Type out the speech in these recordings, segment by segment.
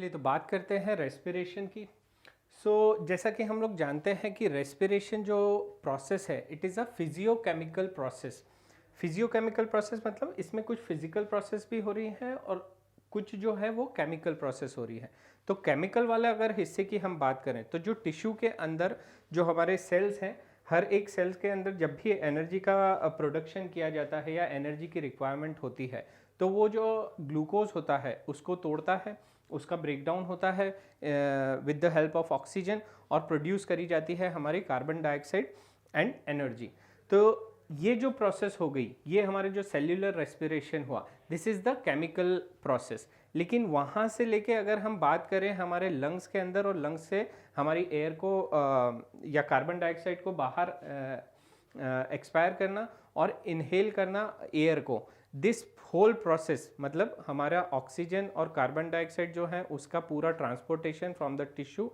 चलिए तो बात करते हैं रेस्पिरेशन की। जैसा कि हम लोग जानते हैं कि रेस्पिरेशन जो प्रोसेस है it is a physiochemical process. Physiochemical process मतलब इसमें कुछ फिजिकल प्रोसेस भी हो रही है और कुछ जो है वो केमिकल प्रोसेस हो रही है। तो केमिकल वाला अगर हिस्से की हम बात करें तो जो टिश्यू के अंदर जो हमारे सेल्स हैं, हर एक सेल्स के अंदर जब भी एनर्जी का प्रोडक्शन किया जाता है या एनर्जी की रिक्वायरमेंट होती है तो वो जो ग्लूकोज होता है उसको तोड़ता है, उसका ब्रेकडाउन होता है with the help of oxygen और प्रोड्यूस करी जाती है हमारी कार्बन डाइऑक्साइड एंड एनर्जी। तो ये जो प्रोसेस हो गई ये हमारे जो सेल्यूलर रेस्पिरेशन हुआ, this is the chemical process. लेकिन वहाँ से लेके अगर हम बात करें हमारे लंग्स के अंदर और लंग्स से हमारी एयर को या कार्बन डाइऑक्साइड को बाहर एक्सपायर करना और इनहेल करना एयर को, दिस होल प्रोसेस मतलब हमारा ऑक्सीजन और कार्बन डाइऑक्साइड जो है उसका पूरा transportation from the tissue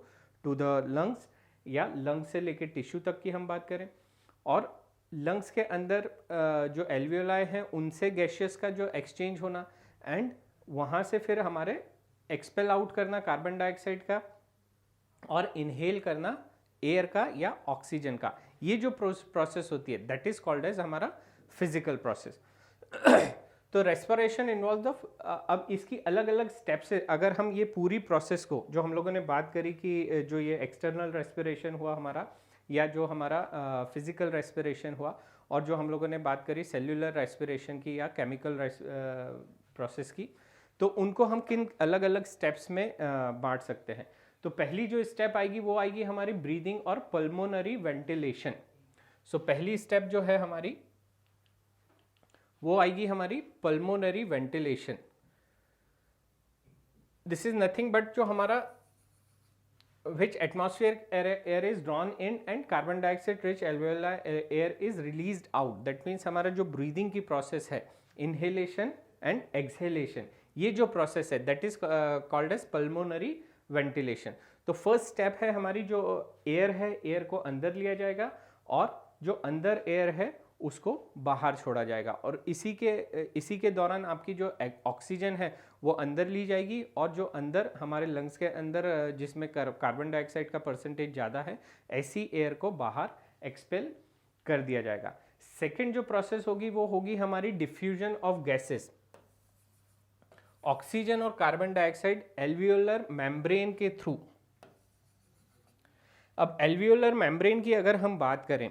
to the lungs या लंग्स से लेके टिश्यू तक की हम बात करें, और लंग्स के अंदर जो एल्वियोलाई हैं उनसे गैशियस का जो एक्सचेंज होना एंड वहाँ से फिर हमारे एक्सपेल आउट करना कार्बन डाइऑक्साइड का और इनहेल करना एयर का या ऑक्सीजन का, ये जो प्रोसेस होती है दैट इज कॉल्ड एज हमारा फिजिकल प्रोसेस। तो रेस्पिरेशन इन्वॉल्व द, अब इसकी अलग अलग स्टेप्स है। अगर हम ये पूरी प्रोसेस को जो हम लोगों ने बात करी कि जो ये एक्सटर्नल रेस्पिरेशन हुआ हमारा या जो हमारा फिजिकल रेस्पिरेशन हुआ और जो हम लोगों ने बात करी सेल्यूलर रेस्पिरेशन की या केमिकल प्रोसेस की, तो उनको हम किन अलग अलग स्टेप्स में बांट सकते हैं। तो पहली जो स्टेप आएगी वो आएगी हमारी ब्रीदिंग और पल्मोनरी वेंटिलेशन। सो पहली स्टेप जो है हमारी वो आएगी हमारी pulmonary ventilation. This is nothing but जो हमारा which atmospheric air is drawn in and carbon dioxide rich alveolar air is released out. That means हमारा जो breathing की process है inhalation and exhalation, ये जो process है that is called as pulmonary ventilation. तो first step है हमारी जो air है, air को अंदर लिया जाएगा और जो अंदर air है उसको बाहर छोड़ा जाएगा और इसी के दौरान आपकी जो ऑक्सीजन है वो अंदर ली जाएगी और जो अंदर हमारे लंग्स के अंदर जिसमें कार्बन डाइऑक्साइड का परसेंटेज ज़्यादा है ऐसी एयर को बाहर एक्सपेल कर दिया जाएगा। सेकेंड जो प्रोसेस होगी वो होगी हमारी डिफ्यूजन ऑफ गैसेस। ऑक्सीजन और कार्बन डाइऑक्साइड एल्वियोलर मेम्ब्रेन के थ्रू। अब एल्वियोलर मेम्ब्रेन की अगर हम बात करें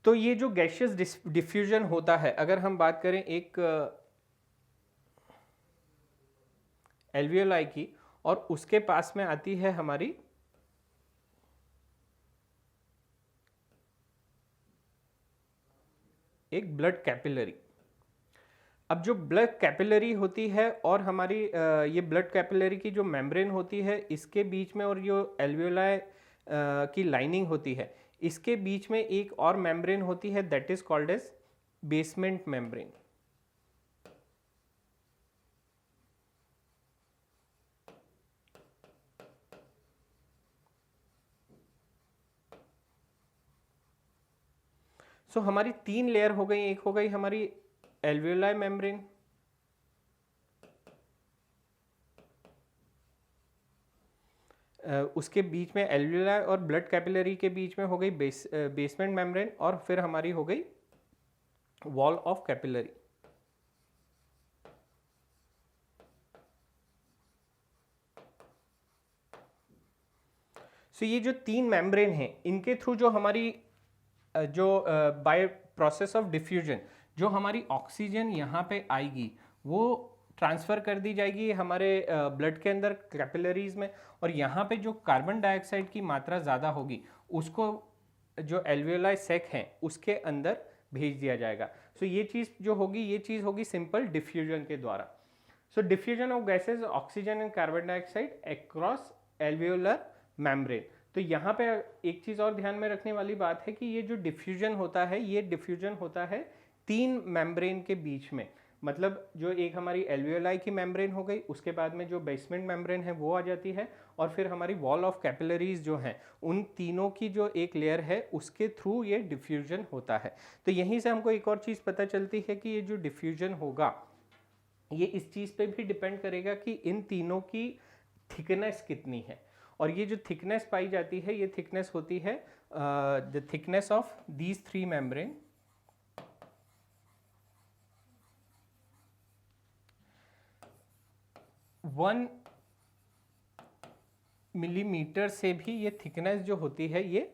तो ये जो गैशियस डिफ्यूजन होता है, अगर हम बात करें एक एल्वियोलाई की और उसके पास में आती है हमारी एक ब्लड कैपिलरी। अब जो ब्लड कैपिलरी होती है और हमारी ये ब्लड कैपिलरी की जो मेम्ब्रेन होती है इसके बीच में और जो एल्वियोलाई की लाइनिंग होती है इसके बीच में एक और मेम्ब्रेन होती है that is called as basement membrane. So हमारी तीन लेयर हो गई। एक हो गई हमारी एल्वियोलाई मेम्ब्रेन, उसके बीच में एल्वियोलाई और ब्लड कैपिलरी के बीच में हो गई बेसमेंट मेम्ब्रेन और फिर हमारी हो गई वॉल ऑफ कैपिलरी। सो ये जो तीन मेम्ब्रेन हैं इनके थ्रू जो हमारी जो बाय प्रोसेस ऑफ डिफ्यूजन जो हमारी ऑक्सीजन यहाँ पे आएगी वो ट्रांसफ़र कर दी जाएगी हमारे ब्लड के अंदर कैपिलरीज में, और यहाँ पे जो कार्बन डाइऑक्साइड की मात्रा ज़्यादा होगी उसको जो एल्वियोलाई सैक हैं उसके अंदर भेज दिया जाएगा। सो ये चीज़ जो होगी ये चीज़ होगी सिंपल डिफ्यूजन के द्वारा। So diffusion of gases oxygen and carbon dioxide across alveolar membrane. तो यहाँ पे एक चीज़ और ध्यान में रखने वाली बात है कि ये जो डिफ्यूजन होता है ये डिफ्यूजन होता है तीन मेम्ब्रेन के बीच में। मतलब जो एक हमारी एल्वियोलाई की मेम्ब्रेन हो गई, उसके बाद में जो बेसमेंट मेम्ब्रेन है वो आ जाती है और फिर हमारी वॉल ऑफ कैपिलरीज जो हैं उन तीनों की जो एक लेयर है उसके थ्रू ये डिफ्यूजन होता है। तो यहीं से हमको एक और चीज़ पता चलती है कि ये जो डिफ्यूजन होगा ये इस चीज़ पे भी डिपेंड करेगा कि इन तीनों की थिकनेस कितनी है। और ये जो थिकनेस पाई जाती है, ये थिकनेस होती है the thickness of these three membrane 1 millimetre से भी ये थिकनेस जो होती है ये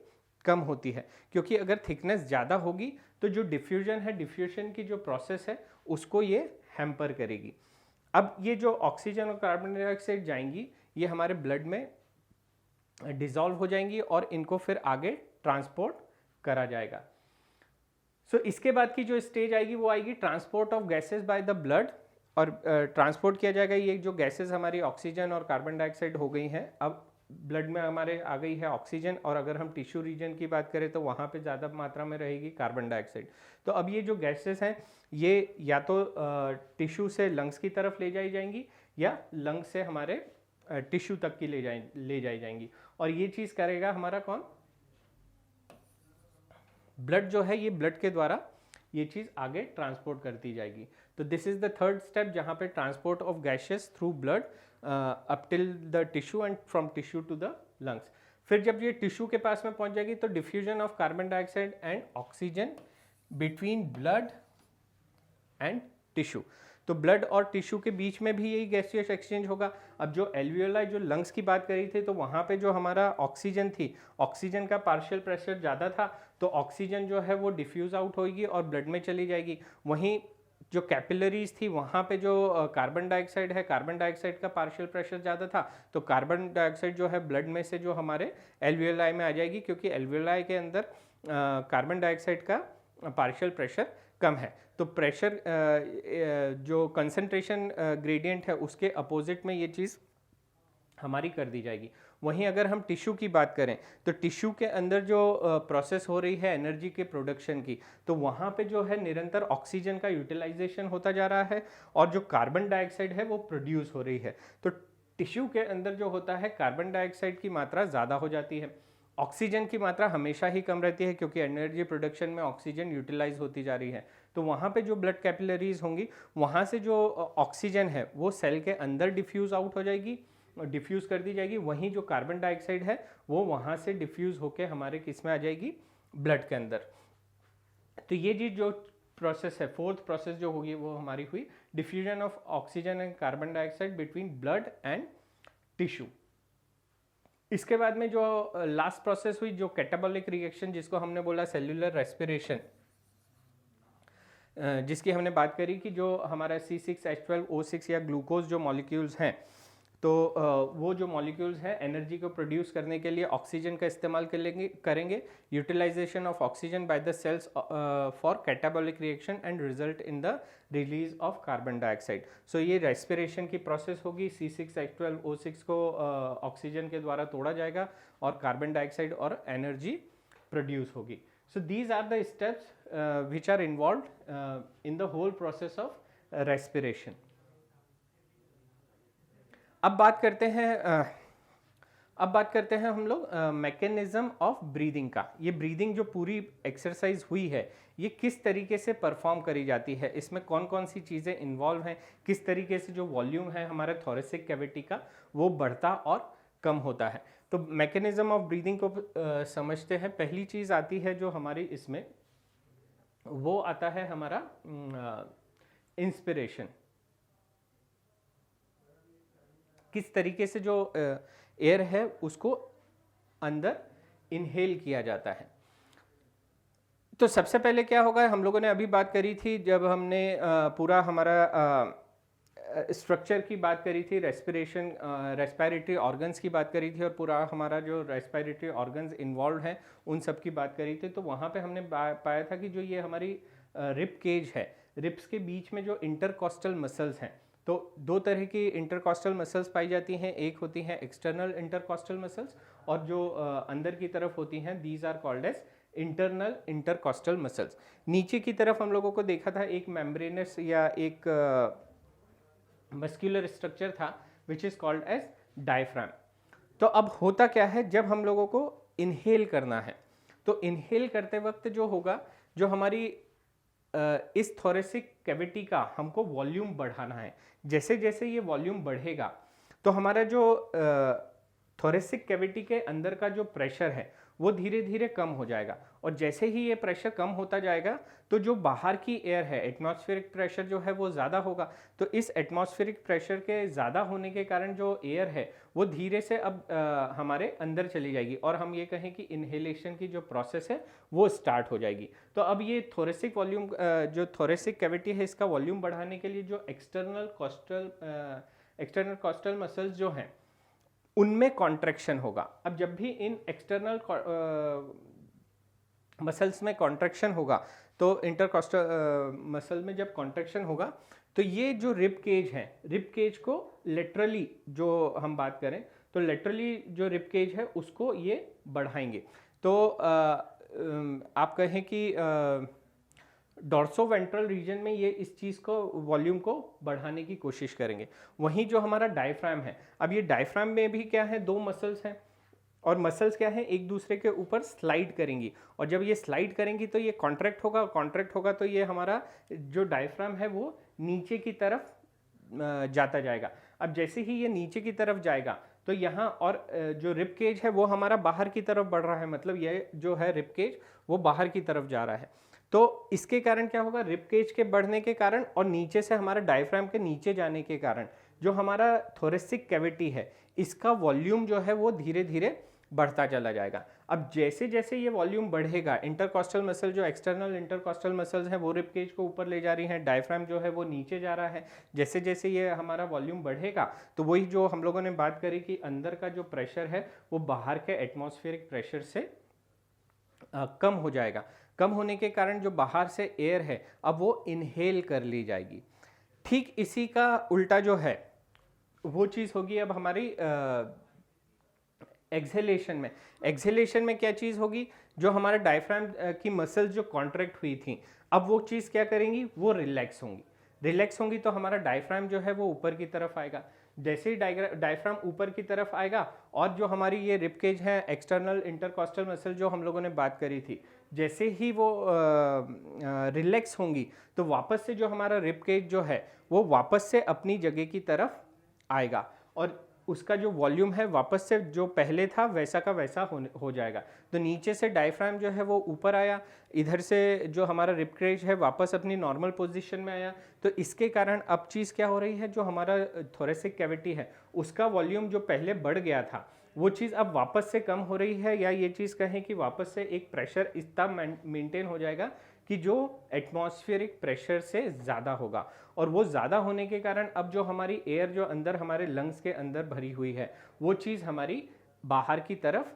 कम होती है, क्योंकि अगर थिकनेस ज़्यादा होगी तो जो डिफ्यूजन है, डिफ्यूजन की जो प्रोसेस है उसको ये हैम्पर करेगी। अब ये जो ऑक्सीजन और कार्बन डाइऑक्साइड जाएंगी, ये हमारे ब्लड में डिसॉल्व हो जाएंगी और इनको फिर आगे ट्रांसपोर्ट करा जाएगा। सो इसके बाद की जो स्टेज आएगी वो आएगी transport of gases by the blood. और ट्रांसपोर्ट किया जाएगा, ये जो गैसेस हमारी ऑक्सीजन और कार्बन डाइऑक्साइड हो गई हैं, अब ब्लड में हमारे आ गई है ऑक्सीजन, और अगर हम टिश्यू रीजन की बात करें तो वहाँ पे ज़्यादा मात्रा में रहेगी कार्बन डाइऑक्साइड। तो अब ये जो गैसेस हैं ये या तो टिश्यू से लंग्स की तरफ ले जाई जाएंगी या लंग्स से हमारे टिश्यू तक की ले जाई जाएंगी। और ये चीज़ करेगा हमारा कौन? ब्लड जो है, ये ब्लड के द्वारा ये चीज़ आगे ट्रांसपोर्ट करती जाएगी। तो this is the third step जहाँ पे transport of gases through blood up till the tissue and from tissue to the lungs. फिर जब ये टिश्यू के पास में पहुँच जाएगी तो diffusion of carbon dioxide and oxygen between blood and tissue. तो ब्लड और टिश्यू के बीच में भी यही गैसियस एक्सचेंज होगा। अब जो एल्वियोलाई, जो लंग्स की बात करी थी, तो वहाँ पे जो हमारा ऑक्सीजन थी, ऑक्सीजन का पार्शियल प्रेशर ज़्यादा था, तो ऑक्सीजन जो है वो डिफ्यूज़ आउट होगी और ब्लड में चली जाएगी। वहीं जो कैपिलरीज थी वहाँ पे जो कार्बन डाइऑक्साइड है, कार्बन डाइऑक्साइड का पार्शियल प्रेशर ज़्यादा था, तो कार्बन डाइऑक्साइड जो है ब्लड में से जो हमारे एल्वियोलाई में आ जाएगी, क्योंकि एल्वियोलाई के अंदर कार्बन डाइऑक्साइड का पार्शियल प्रेशर कम है। तो प्रेशर जो कंसंट्रेशन ग्रेडियंट है उसके अपोजिट में ये चीज़ हमारी कर दी जाएगी। वहीं अगर हम टिश्यू की बात करें तो टिश्यू के अंदर जो प्रोसेस हो रही है एनर्जी के प्रोडक्शन की, तो वहाँ पे जो है निरंतर ऑक्सीजन का यूटिलाइजेशन होता जा रहा है और जो कार्बन डाइऑक्साइड है वो प्रोड्यूस हो रही है। तो टिश्यू के अंदर जो होता है कार्बन डाइऑक्साइड की मात्रा ज़्यादा हो जाती है, ऑक्सीजन की मात्रा हमेशा ही कम रहती है, क्योंकि एनर्जी प्रोडक्शन में ऑक्सीजन यूटिलाइज होती जा रही है। तो वहाँ पे जो ब्लड कैपिलरीज होंगी वहाँ से जो ऑक्सीजन है वो सेल के अंदर डिफ्यूज़ आउट हो जाएगी, डिफ्यूज़ कर दी जाएगी। वहीं जो कार्बन डाइऑक्साइड है वो वहाँ से डिफ्यूज़ होकर हमारे किस में आ जाएगी? ब्लड के अंदर। तो ये चीज़ जो प्रोसेस है, फोर्थ प्रोसेस जो होगी वो हमारी हुई diffusion of oxygen and carbon dioxide between blood and tissue. इसके बाद में जो लास्ट प्रोसेस हुई, जो कैटाबॉलिक रिएक्शन, जिसको हमने बोला सेल्यूलर रेस्पिरेशन, जिसकी हमने बात करी कि जो हमारा C6H12O6 या ग्लूकोज जो मॉलिक्यूल्स हैं, तो वो जो मॉलिक्यूल्स हैं एनर्जी को प्रोड्यूस करने के लिए ऑक्सीजन का इस्तेमाल करेंगे। Utilisation of oxygen by the cells for catabolic reaction and result in the release of carbon dioxide. So ये रेस्पिरेशन की प्रोसेस होगी। C6H12O6 को ऑक्सीजन के द्वारा तोड़ा जाएगा और कार्बन डाइऑक्साइड और एनर्जी प्रोड्यूस होगी। So these are the steps which are involved in the whole process of respiration. अब बात करते हैं हम लोग मैकेनिज्म ऑफ ब्रीदिंग का। ये ब्रीदिंग जो पूरी एक्सरसाइज हुई है ये किस तरीके से परफॉर्म करी जाती है, इसमें कौन कौन सी चीज़ें इन्वॉल्व हैं, किस तरीके से जो वॉल्यूम है हमारे थोरेसिक कैविटी का वो बढ़ता और कम होता है। तो मैकेनिज्म ऑफ ब्रीदिंग को समझते हैं। पहली चीज़ आती है जो हमारी इसमें, वो आता है हमारा इंस्पिरेशन। किस तरीके से जो एयर है उसको अंदर इनहेल किया जाता है। तो सबसे पहले क्या होगा, हम लोगों ने अभी बात करी थी जब हमने पूरा हमारा स्ट्रक्चर की बात करी थी, रेस्पिरेटरी ऑर्गन्स की बात करी थी और पूरा हमारा जो रेस्पिरेटरी ऑर्गन्स इन्वॉल्व हैं उन सब की बात करी थी। तो वहाँ पे हमने पाया था कि जो ये हमारी रिब केज है, रिब्स के बीच में जो इंटरकॉस्टल मसल्स हैं, तो दो तरह की इंटरकॉस्टल मसल्स पाई जाती हैं। एक होती हैं एक्सटर्नल इंटरकॉस्टल मसल्स और जो अंदर की तरफ होती हैं these are called as internal intercostal muscles. नीचे की तरफ हम लोगों को देखा था एक मेम्ब्रेनस या एक मस्कुलर स्ट्रक्चर था which is called as diaphragm. तो अब होता क्या है, जब हम लोगों को इनहेल करना है तो इनहेल करते वक्त जो होगा, जो हमारी इस थोरेसिक कैविटी का हमको वॉल्यूम बढ़ाना है। जैसे जैसे ये वॉल्यूम बढ़ेगा तो हमारा जो थोरेसिक कैविटी के अंदर का जो प्रेशर है वो धीरे धीरे कम हो जाएगा, और जैसे ही ये प्रेशर कम होता जाएगा तो जो बाहर की एयर है, एटमॉस्फेरिक प्रेशर जो है वो ज़्यादा होगा। तो इस एटमॉस्फेरिक प्रेशर के ज़्यादा होने के कारण जो एयर है वो धीरे से अब हमारे अंदर चली जाएगी, और हम ये कहें कि इनहेलेशन की जो प्रोसेस है वो स्टार्ट हो जाएगी। तो अब ये थोरेसिक वॉल्यूम, जो थोरेसिक कैविटी है, इसका वॉल्यूम बढ़ाने के लिए जो एक्सटर्नल कॉस्टल मसल्स जो हैं उनमें कॉन्ट्रैक्शन होगा। अब जब भी इन एक्सटर्नल मसल्स में कॉन्ट्रैक्शन होगा तो इंटरकॉस्टल मसल में जब कॉन्ट्रैक्शन होगा तो ये जो रिब केज है, रिब केज को लेटरली जो हम बात करें तो लेटरली जो रिब केज है उसको ये बढ़ाएंगे। तो आप कहें कि डॉर्सोवेंट्रल रीजन में ये इस चीज़ को, वॉल्यूम को बढ़ाने की कोशिश करेंगे। वहीं जो हमारा डायफ्राम है, अब ये डायफ्राम में भी क्या है, दो मसल्स हैं, और मसल्स क्या है, एक दूसरे के ऊपर स्लाइड करेंगी, और जब ये स्लाइड करेंगी तो ये कॉन्ट्रैक्ट होगा तो ये हमारा जो डायफ्राम है वो नीचे की तरफ जाता जाएगा। अब जैसे ही ये नीचे की तरफ जाएगा तो यहाँ, और जो रिब केज है वो हमारा बाहर की तरफ बढ़ रहा है, मतलब ये जो है रिब केज वो बाहर की तरफ जा रहा है। तो इसके कारण क्या होगा, रिब केज के बढ़ने के कारण और नीचे से हमारा डायफ्राम के नीचे जाने के कारण जो हमारा थोरेसिक कैविटी है इसका वॉल्यूम जो है वो धीरे धीरे बढ़ता चला जाएगा। अब जैसे जैसे ये वॉल्यूम बढ़ेगा, इंटरकॉस्टल मसल, जो एक्सटर्नल इंटरकॉस्टल मसल्स हैं वो रिब केज को ऊपर ले जा रही हैं, डायफ्राम जो है वो नीचे जा रहा है। जैसे जैसे ये हमारा वॉल्यूम बढ़ेगा तो वही जो हम लोगों ने बात करी कि अंदर का जो प्रेशर है वो बाहर के एटमॉस्फेरिक प्रेशर से कम हो जाएगा। कम होने के कारण जो बाहर से एयर है अब वो इनहेल कर ली जाएगी। ठीक इसी का उल्टा जो है वो चीज़ होगी अब हमारी एक्सहेलेशन में। एक्सहेलेशन में क्या चीज़ होगी, जो हमारा डायफ्राम की मसल्स जो कॉन्ट्रैक्ट हुई थी अब वो चीज़ क्या करेंगी, वो रिलैक्स होंगी। रिलैक्स होंगी तो हमारा डायफ्राम जो है वो ऊपर की तरफ आएगा। जैसे ही डायफ्राम ऊपर की तरफ आएगा और जो हमारी ये रिब केज है, एक्सटर्नल इंटरकॉस्टल मसल जो हम लोगों ने बात करी थी, जैसे ही वो रिलैक्स होंगी तो वापस से जो हमारा रिब केज जो है वो वापस से अपनी जगह की तरफ आएगा, और उसका जो वॉल्यूम है वापस से जो पहले था वैसा का वैसा हो जाएगा। तो नीचे से डायफ्राम जो है वो ऊपर आया, इधर से जो हमारा रिब केज है वापस अपनी नॉर्मल पोजीशन में आया। तो इसके कारण अब चीज़ क्या हो रही है, जो हमारा थोरेसिक कैविटी है उसका वॉल्यूम जो पहले बढ़ गया था वो चीज़ अब वापस से कम हो रही है, या ये चीज़ कहें कि वापस से एक प्रेशर इतना मेंटेन हो जाएगा कि जो एटमॉस्फेरिक प्रेशर से ज़्यादा होगा। और वो ज़्यादा होने के कारण अब जो हमारी एयर जो अंदर हमारे लंग्स के अंदर भरी हुई है वो चीज़ हमारी बाहर की तरफ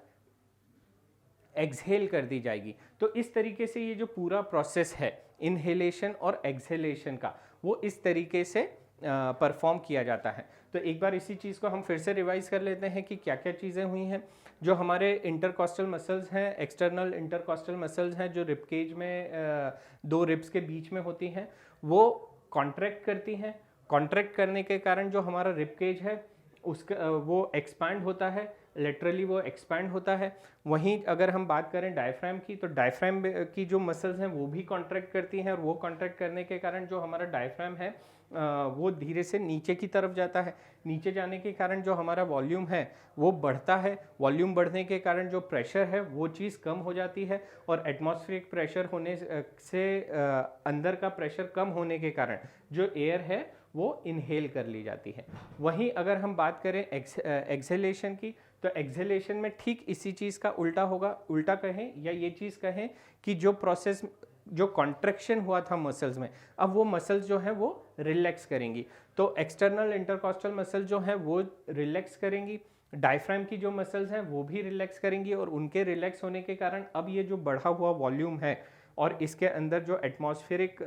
एक्सहेल कर दी जाएगी। तो इस तरीके से ये जो पूरा प्रोसेस है इनहेलेशन और एक्सहेलेशन का, वो इस तरीके से परफॉर्म किया जाता है। तो एक बार इसी चीज़ को हम फिर से रिवाइज कर लेते हैं कि क्या क्या चीज़ें हुई हैं। जो हमारे इंटरकॉस्टल मसल्स हैं, एक्सटर्नल इंटरकॉस्टल मसल्स हैं जो रिब केज में दो रिब्स के बीच में होती हैं, वो कॉन्ट्रैक्ट करती हैं। कॉन्ट्रैक्ट करने के कारण जो हमारा रिब केज है उसका वो एक्सपैंड होता है, लेटरली वो एक्सपैंड होता है। वहीं अगर हम बात करें डायफ्राम की, तो डायफ्राम की जो मसल्स हैं वो भी कॉन्ट्रैक्ट करती हैं, और वो कॉन्ट्रैक्ट करने के कारण जो हमारा डायफ्राम है वो धीरे से नीचे की तरफ जाता है। नीचे जाने के कारण जो हमारा वॉल्यूम है वो बढ़ता है। वॉल्यूम बढ़ने के कारण जो प्रेशर है वो चीज़ कम हो जाती है, और एटमॉस्फेरिक प्रेशर होने से अंदर का प्रेशर कम होने के कारण जो एयर है वो इनहेल कर ली जाती है। वहीं अगर हम बात करें एक्सहेलेशन की, तो एक्सहेलेशन में ठीक इसी चीज़ का उल्टा होगा। उल्टा कहें या ये चीज़ कहें कि जो प्रोसेस, जो कॉन्ट्रैक्शन हुआ था मसल्स में, अब वो मसल्स जो हैं वो रिलैक्स करेंगी। तो एक्सटर्नल इंटरकॉस्टल मसल जो हैं वो रिलैक्स करेंगी, डायफ्राम की जो मसल्स हैं वो भी रिलैक्स करेंगी, और उनके रिलैक्स होने के कारण अब ये जो बढ़ा हुआ वॉल्यूम है और इसके अंदर जो एटमॉस्फेरिक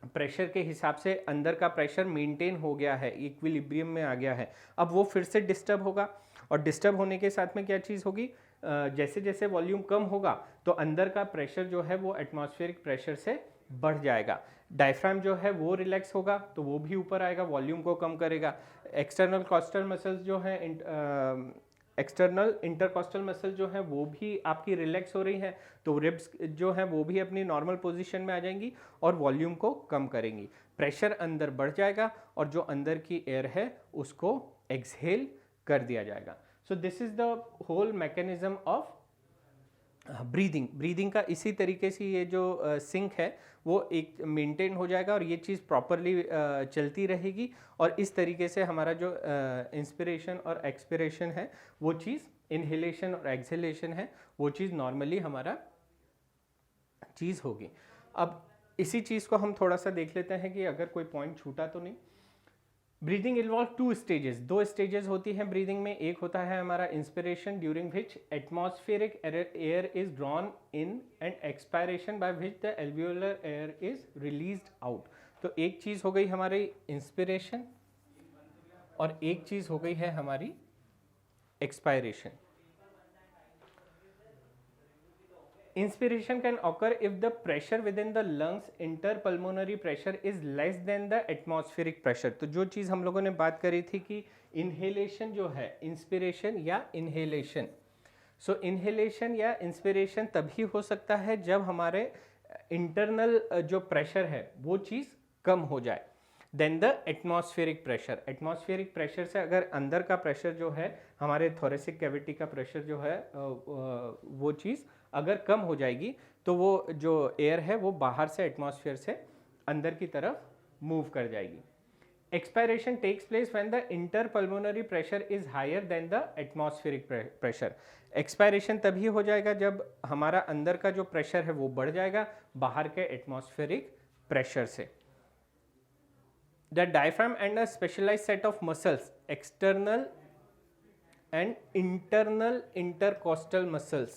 प्रेशर के हिसाब से अंदर का प्रेशर मेंटेन हो गया है, इक्विलिब्रियम में आ गया है, अब वो फिर से डिस्टर्ब होगा। और डिस्टर्ब होने के साथ में क्या चीज़ होगी, जैसे जैसे वॉल्यूम कम होगा तो अंदर का प्रेशर जो है वो एटमॉस्फेरिक प्रेशर से बढ़ जाएगा। डायफ्राम जो है वो रिलैक्स होगा तो वो भी ऊपर आएगा, वॉल्यूम को कम करेगा। एक्सटर्नल कॉस्टल मसल्स जो हैं, एक्सटर्नल इंटरकॉस्टल मसल जो है वो भी आपकी रिलैक्स हो रही है, तो रिब्स जो है वो भी अपनी नॉर्मल पोजीशन में आ जाएंगी और वॉल्यूम को कम करेंगी, प्रेशर अंदर बढ़ जाएगा और जो अंदर की एयर है उसको एक्सहेल कर दिया जाएगा। So this is the whole mechanism of breathing का इसी तरीके से ये जो सिंक है वो एक मेंटेन हो जाएगा और ये चीज़ प्रॉपरली चलती रहेगी और इस तरीके से हमारा जो इंस्पिरेशन और एक्सपिरेशन है वो चीज़, इनहेलेशन और एक्सहेलेशन है वो चीज़ नॉर्मली हमारा चीज़ होगी। अब इसी चीज़ को हम थोड़ा सा देख लेते हैं कि अगर कोई पॉइंट छूटा तो नहीं। ब्रीदिंग इन्वॉल्व 2 स्टेजेस, 2 स्टेजेस होती हैं ब्रीदिंग में। एक होता है हमारा inspiration during which atmospheric air is drawn in and expiration by which the alveolar air is released out. तो एक चीज़ हो गई हमारी इंस्पिरेशन और एक चीज़ हो गई है हमारी expiration. Inspiration can occur if the pressure within the lungs interpulmonary pressure is less than the atmospheric pressure। तो जो चीज़ हम लोगों ने बात करी थी कि inhalation जो है inspiration या inhalation, so inhalation या inspiration तभी हो सकता है जब हमारे internal जो pressure है वो चीज़ कम हो जाए then the atmospheric pressure. Atmospheric pressure से अगर अंदर का प्रेशर जो है हमारे थोरेसिक कैविटी का प्रेशर जो है वो चीज़ अगर कम हो जाएगी तो वो जो एयर है वो बाहर से एटमॉस्फेयर से अंदर की तरफ मूव कर जाएगी। Expiration takes place when the intrapulmonary pressure is higher than the atmospheric pressure. Expiration तभी हो जाएगा जब हमारा अंदर का जो प्रेशर है वो बढ़ जाएगा बाहर के एटमॉस्फेरिक प्रेशर से। The diaphragm and a specialized set of muscles, external and internal intercostal muscles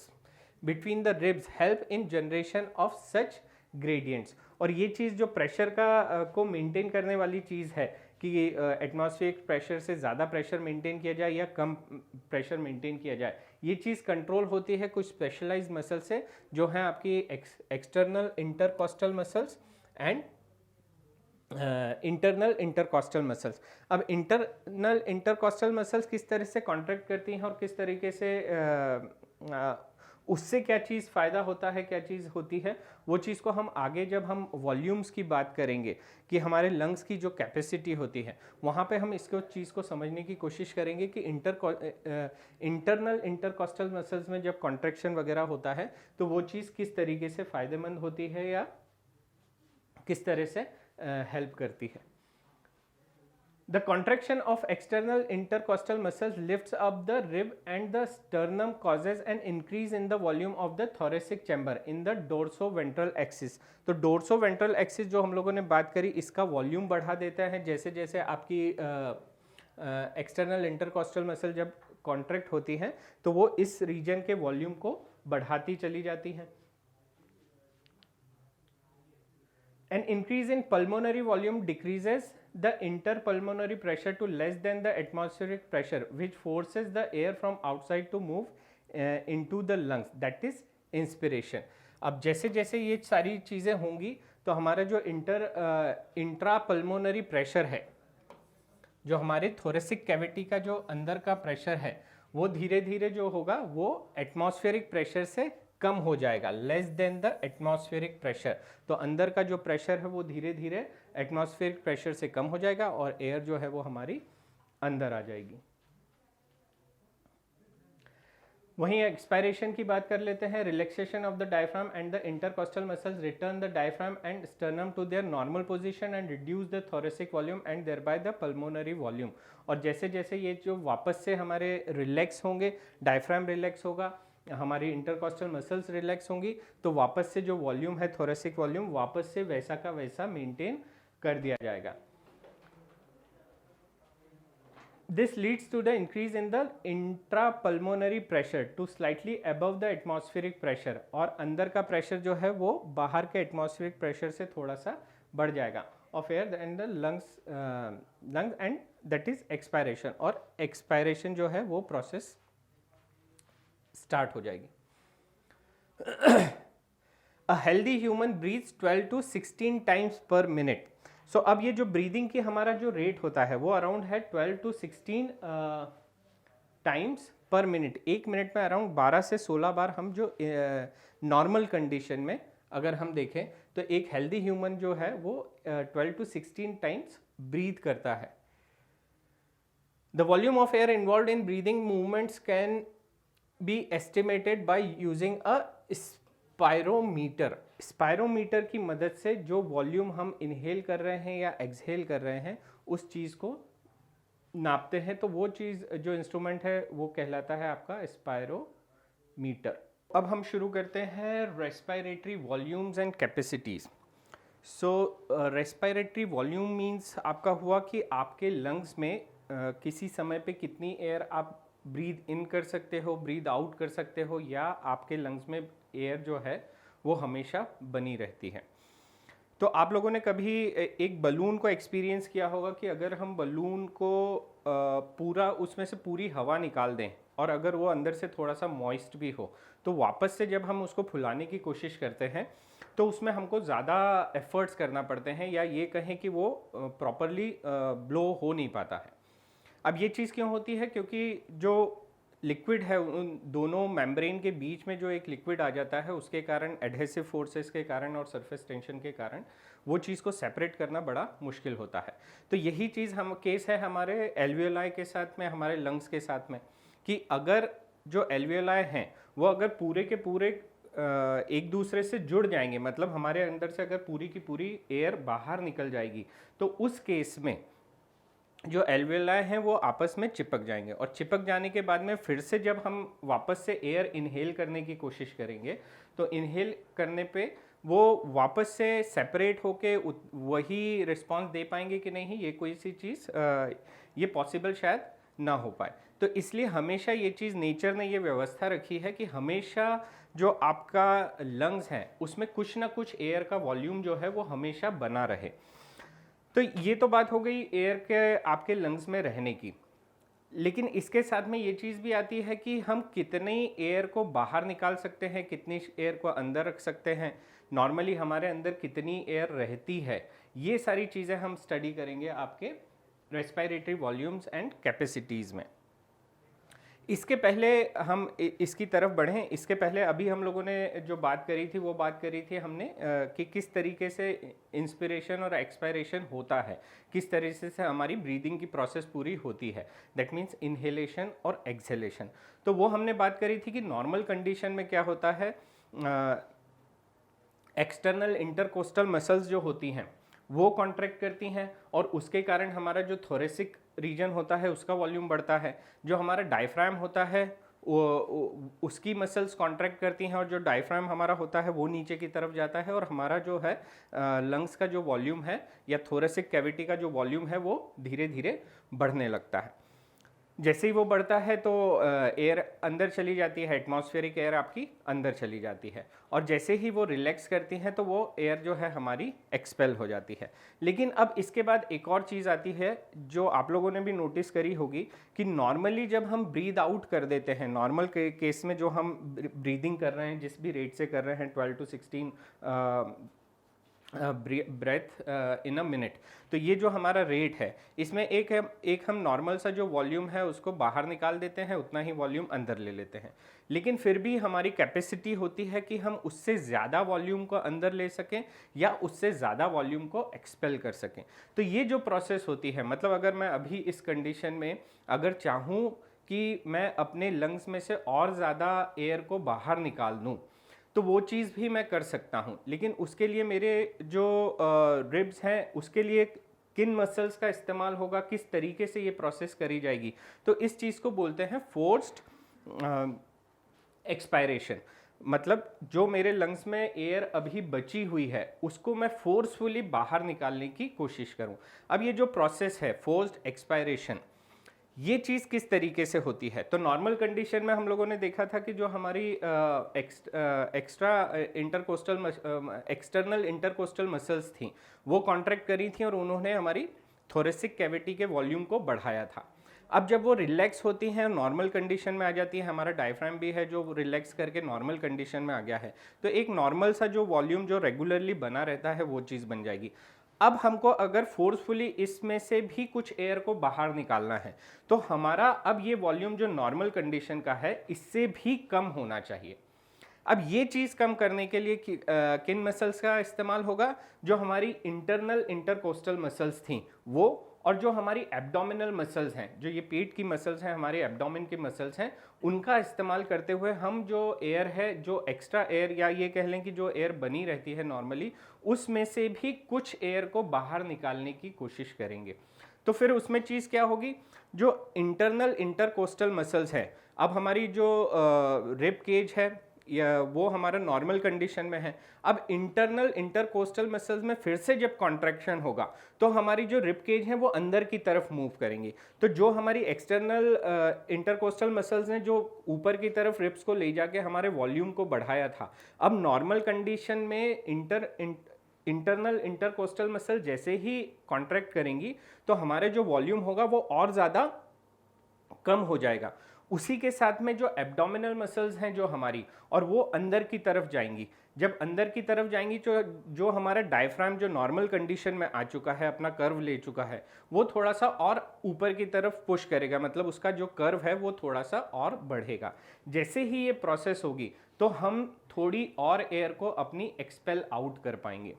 between the ribs help in generation of such gradients। और ये चीज़ जो प्रेशर का को मेंटेन करने वाली चीज़ है कि एटमॉस्फेरिक प्रेशर से ज़्यादा प्रेशर मेंटेन किया जाए या कम प्रेशर मेंटेन किया जाए, ये चीज़ कंट्रोल होती है कुछ स्पेशलाइज्ड मसल से जो हैं आपकी external intercostal muscles and internal intercostal muscles. अब इंटरनल इंटरकॉस्टल मसल्स किस तरह से कॉन्ट्रैक्ट करती हैं और किस तरीके से उससे क्या चीज़ फ़ायदा होता है, क्या चीज़ होती है, वो चीज़ को हम आगे जब हम वॉल्यूम्स की बात करेंगे कि हमारे लंग्स की जो कैपेसिटी होती है वहाँ पे हम इसको चीज़ को समझने की कोशिश करेंगे कि इंटरनल इंटरकॉस्टल मसल्स में जब कॉन्ट्रैक्शन वगैरह होता है तो वो चीज़ किस तरीके से फ़ायदेमंद होती है या किस तरह से हेल्प करती है। The contraction of external intercostal muscles lifts up the rib and the sternum, causes an increase in the volume of the thoracic chamber in the dorsoventral axis। तो dorsoventral axis जो हम लोगों ने बात करी इसका वॉल्यूम बढ़ा देता है जैसे जैसे आपकी एक्सटर्नल इंटरकॉस्टल मसल जब कॉन्ट्रैक्ट होती हैं तो वो इस रीजन के वॉल्यूम को बढ़ाती चली जाती हैं। An increase in pulmonary volume decreases the interpulmonary pressure to less than the atmospheric pressure, which forces the air from outside to move into the lungs, that is inspiration। अब जैसे जैसे ये सारी चीज़ें होंगी तो हमारा जो इंट्रापल्मोनरी प्रेशर है, जो हमारे थोरेसिक कैविटी का जो अंदर का प्रेशर है वो धीरे धीरे जो होगा वो एटमॉस्फेरिक प्रेशर से कम हो जाएगा, less than the atmospheric pressure. तो अंदर का जो प्रेशर है वो धीरे धीरे एटमॉस्फेरिक प्रेशर से कम हो जाएगा और एयर जो है वो हमारी अंदर आ जाएगी। वहीं एक्सपायरेशन की बात कर लेते हैं। Relaxation of the diaphragm and the intercostal muscles return the diaphragm and sternum to their normal position and reduce the thoracic volume and thereby the pulmonary volume. और जैसे जैसे ये जो वापस से हमारे रिलैक्स होंगे, डायफ्राम रिलैक्स होगा, हमारी इंटरकॉस्टल मसल्स रिलैक्स होंगी तो वापस से जो वॉल्यूम है थोरेसिक वॉल्यूम वापस से वैसा का वैसा मेंटेन कर दिया जाएगा। This leads to the increase in the intrapulmonary pressure to slightly above the atmospheric pressure। और अंदर का प्रेशर जो है वो बाहर के एटमॉस्फेरिक प्रेशर से थोड़ा सा बढ़ जाएगा of air and the lungs and that is expiration. और एक्सपायरेशन जो है वो प्रोसेस स्टार्ट हो जाएगी। A healthy human breathes 12 to 16 times per minute। सो अब ये जो ब्रीदिंग की हमारा जो रेट होता है वो अराउंड है 12 to 16 टाइम्स पर मिनट, 1 मिनट में अराउंड 12 से 16 बार हम जो नॉर्मल कंडीशन में अगर हम देखें तो एक हेल्दी ह्यूमन जो है वो 12 टू 16 टाइम्स ब्रीथ करता है। The volume of air involve in breathing movements can be estimated by using a spirometer. Spirometer की मदद से जो वॉल्यूम हम इनहेल कर रहे हैं या एक्सहेल कर रहे हैं उस चीज़ को नापते हैं, तो वो चीज़ जो इंस्ट्रूमेंट है वो कहलाता है आपका स्पायरोमीटर। अब हम शुरू करते हैं respiratory volumes and capacities. So respiratory volume means आपका हुआ कि आपके लंग्स में किसी समय पे कितनी एयर आप ब्रीद इन कर सकते हो, ब्रीद आउट कर सकते हो, या आपके लंग्स में एयर जो है वो हमेशा बनी रहती है। तो आप लोगों ने कभी एक बलून को एक्सपीरियंस किया होगा कि अगर हम बलून को पूरा उसमें से पूरी हवा निकाल दें और अगर वो अंदर से थोड़ा सा मॉइस्ट भी हो तो वापस से जब हम उसको फुलाने की कोशिश करते हैं तो उसमें हमको ज़्यादा एफर्ट्स करना पड़ते हैं, या ये कहें कि वो प्रॉपरली ब्लो हो नहीं पाता है। अब ये चीज़ क्यों होती है? क्योंकि जो लिक्विड है उन दोनों मेम्ब्रेन के बीच में जो एक लिक्विड आ जाता है उसके कारण, एडहेसिव फोर्सेस के कारण और सरफेस टेंशन के कारण वो चीज़ को सेपरेट करना बड़ा मुश्किल होता है। तो यही चीज़ हम केस है हमारे एल्वियोलाई के साथ में, हमारे लंग्स के साथ में, कि अगर जो एल्वियोलाई हैं वो अगर पूरे के पूरे एक दूसरे से जुड़ जाएंगे, मतलब हमारे अंदर से अगर पूरी की पूरी एयर बाहर निकल जाएगी, तो उस केस में जो एल्वियोलाई हैं वो आपस में चिपक जाएंगे, और चिपक जाने के बाद में फिर से जब हम वापस से एयर इनहेल करने की कोशिश करेंगे तो इनहेल करने पे वो वापस से सेपरेट होके वही रिस्पांस दे पाएंगे कि नहीं, ये कोई सी चीज़ ये पॉसिबल शायद ना हो पाए। तो इसलिए हमेशा ये चीज़ नेचर ने ये व्यवस्था रखी है कि हमेशा जो आपका लंग्स हैं उसमें कुछ ना कुछ एयर का वॉल्यूम जो है वो हमेशा बना रहे। तो ये तो बात हो गई एयर के आपके लंग्स में रहने की, लेकिन इसके साथ में ये चीज़ भी आती है कि हम कितनी एयर को बाहर निकाल सकते हैं, कितनी एयर को अंदर रख सकते हैं, नॉर्मली हमारे अंदर कितनी एयर रहती है, ये सारी चीज़ें हम स्टडी करेंगे आपके रेस्पिरेटरी वॉल्यूम्स एंड कैपेसिटीज़ में। इसके पहले हम इसकी तरफ बढ़ें, इसके पहले अभी हम लोगों ने जो बात करी थी वो बात करी थी हमने कि किस तरीके से इंस्पिरेशन और एक्सपायरेशन होता है, किस तरीके से हमारी ब्रीदिंग की प्रोसेस पूरी होती है, दैट मीन्स इनहेलेशन और एक्सहेलेशन। तो वो हमने बात करी थी कि नॉर्मल कंडीशन में क्या होता है, एक्सटर्नल इंटरकोस्टल मसल्स जो होती हैं वो कॉन्ट्रैक्ट करती हैं और उसके कारण हमारा जो थोरेसिक रीजन होता है उसका वॉल्यूम बढ़ता है। जो हमारा डायफ्राम होता है उसकी मसल्स कॉन्ट्रैक्ट करती हैं और जो डायफ्राम हमारा होता है वो नीचे की तरफ जाता है और हमारा जो है लंग्स का जो वॉल्यूम है या थोरेसिक कैविटी का जो वॉल्यूम है वो धीरे धीरे बढ़ने लगता है। जैसे ही वो बढ़ता है तो एयर अंदर चली जाती है, एटमॉस्फेरिक एयर आपकी अंदर चली जाती है, और जैसे ही वो रिलैक्स करती है तो वो एयर जो है हमारी एक्सपेल हो जाती है। लेकिन अब इसके बाद एक और चीज़ आती है जो आप लोगों ने भी नोटिस करी होगी कि नॉर्मली जब हम ब्रीद आउट कर देते हैं, नॉर्मल केस में जो हम ब्रीदिंग कर रहे हैं जिस भी रेट से कर रहे हैं 12 to 16 breath in a minute, तो ये जो हमारा रेट है इसमें एक हम नॉर्मल सा जो वॉल्यूम है उसको बाहर निकाल देते हैं, उतना ही वॉल्यूम अंदर ले लेते हैं। लेकिन फिर भी हमारी कैपेसिटी होती है कि हम उससे ज़्यादा वॉल्यूम को अंदर ले सकें या उससे ज़्यादा वॉल्यूम को एक्सपेल कर सकें। तो ये जो प्रोसेस होती है, मतलब अगर मैं अभी इस कंडीशन में अगर चाहूँ कि मैं अपने लंग्स में से और ज़्यादा एयर को बाहर निकाल दूँ तो वो चीज़ भी मैं कर सकता हूँ, लेकिन उसके लिए मेरे जो रिब्स हैं उसके लिए किन मसल्स का इस्तेमाल होगा, किस तरीके से ये प्रोसेस करी जाएगी, तो इस चीज़ को बोलते हैं फोर्स्ड एक्सपायरेशन। मतलब जो मेरे लंग्स में एयर अभी बची हुई है उसको मैं फोर्सफुली बाहर निकालने की कोशिश करूँ। अब ये जो प्रोसेस है फोर्स्ड एक्सपायरेशन, ये चीज़ किस तरीके से होती है? तो नॉर्मल कंडीशन में हम लोगों ने देखा था कि जो हमारी एक्सटर्नल इंटरकोस्टल मसल्स थी वो कॉन्ट्रैक्ट करी थी और उन्होंने हमारी थोरेसिक कैविटी के वॉल्यूम को बढ़ाया था। अब जब वो रिलैक्स होती हैं नॉर्मल कंडीशन में आ जाती है, हमारा डायफ्राम भी है जो रिलैक्स करके नॉर्मल कंडीशन में आ गया है, तो एक नॉर्मल सा जो वॉल्यूम जो रेगुलरली बना रहता है वो चीज़ बन जाएगी। अब हमको अगर फोर्सफुली इसमें से भी कुछ एयर को बाहर निकालना है तो हमारा अब ये वॉल्यूम जो नॉर्मल कंडीशन का है इससे भी कम होना चाहिए। अब ये चीज़ कम करने के लिए किन मसल्स का इस्तेमाल होगा? जो हमारी इंटरनल इंटरकोस्टल मसल्स थी वो, और जो हमारी एब्डोमिनल मसल्स हैं, जो ये पेट की मसल्स हैं, हमारे एब्डोमिन की मसल्स हैं, उनका इस्तेमाल करते हुए हम जो एयर है, जो एक्स्ट्रा एयर या ये कह लें कि जो एयर बनी रहती है नॉर्मली, उसमें से भी कुछ एयर को बाहर निकालने की कोशिश करेंगे। तो फिर उसमें चीज़ क्या होगी? जो इंटरनल इंटरकोस्टल मसल्स है, अब हमारी जो रिब केज है या वो हमारा नॉर्मल कंडीशन में है, अब इंटरनल इंटरकोस्टल मसल्स में फिर से जब कॉन्ट्रैक्शन होगा तो हमारी जो रिब केज है वो अंदर की तरफ मूव करेंगी। तो जो हमारी एक्सटर्नल इंटरकोस्टल मसल्स ने जो ऊपर की तरफ रिब्स को ले जाके हमारे वॉल्यूम को बढ़ाया था, अब नॉर्मल कंडीशन में इंटरनल इंटरकोस्टल मसल जैसे ही कॉन्ट्रैक्ट करेंगी तो हमारे जो वॉल्यूम होगा वो और ज़्यादा कम हो जाएगा। उसी के साथ में जो एब्डोमिनल मसल्स हैं जो हमारी, और वो अंदर की तरफ जाएंगी। जब अंदर की तरफ जाएंगी तो जो हमारा डायफ्राम जो नॉर्मल कंडीशन में आ चुका है, अपना कर्व ले चुका है, वो थोड़ा सा और ऊपर की तरफ पुश करेगा, मतलब उसका जो कर्व है वो थोड़ा सा और बढ़ेगा। जैसे ही ये प्रोसेस होगी तो हम थोड़ी और एयर को अपनी एक्सपेल आउट कर पाएंगे।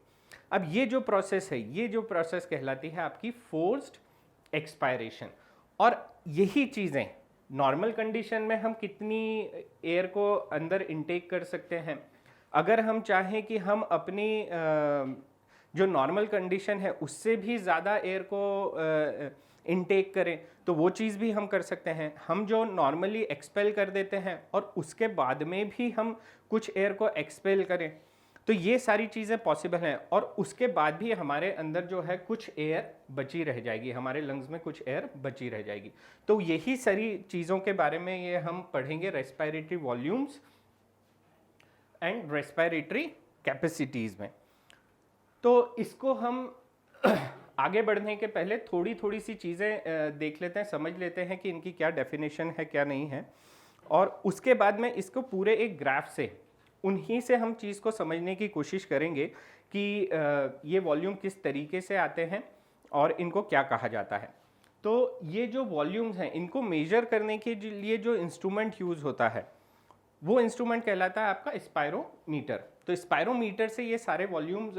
अब ये जो प्रोसेस है, ये जो प्रोसेस कहलाती है आपकी फोर्स्ड एक्सपायरेशन। और यही चीज़ें नॉर्मल कंडीशन में हम कितनी एयर को अंदर इनटेक कर सकते हैं? अगर हम चाहें कि हम अपनी जो नॉर्मल कंडीशन है उससे भी ज़्यादा एयर को इनटेक करें तो वो चीज़ भी हम कर सकते हैं। हम जो नॉर्मली एक्सपेल कर देते हैं और उसके बाद में भी हम कुछ एयर को एक्सपेल करें, तो ये सारी चीज़ें पॉसिबल हैं। और उसके बाद भी हमारे अंदर जो है कुछ एयर बची रह जाएगी, हमारे लंग्स में कुछ एयर बची रह जाएगी। तो यही सारी चीज़ों के बारे में ये हम पढ़ेंगे, respiratory volumes and respiratory capacities में। तो इसको हम आगे बढ़ने के पहले थोड़ी थोड़ी सी चीज़ें देख लेते हैं, समझ लेते हैं कि इनकी क्या डेफिनेशन है, क्या नहीं है, और उसके बाद में इसको पूरे एक ग्राफ से, उन्हीं से हम चीज़ को समझने की कोशिश करेंगे कि ये वॉल्यूम किस तरीके से आते हैं और इनको क्या कहा जाता है। तो ये जो वॉल्यूम्स हैं, इनको मेजर करने के लिए जो इंस्ट्रूमेंट यूज़ होता है वो इंस्ट्रूमेंट कहलाता है आपका स्पायरोमीटर। तो स्पायरोमीटर से ये सारे वॉल्यूम्स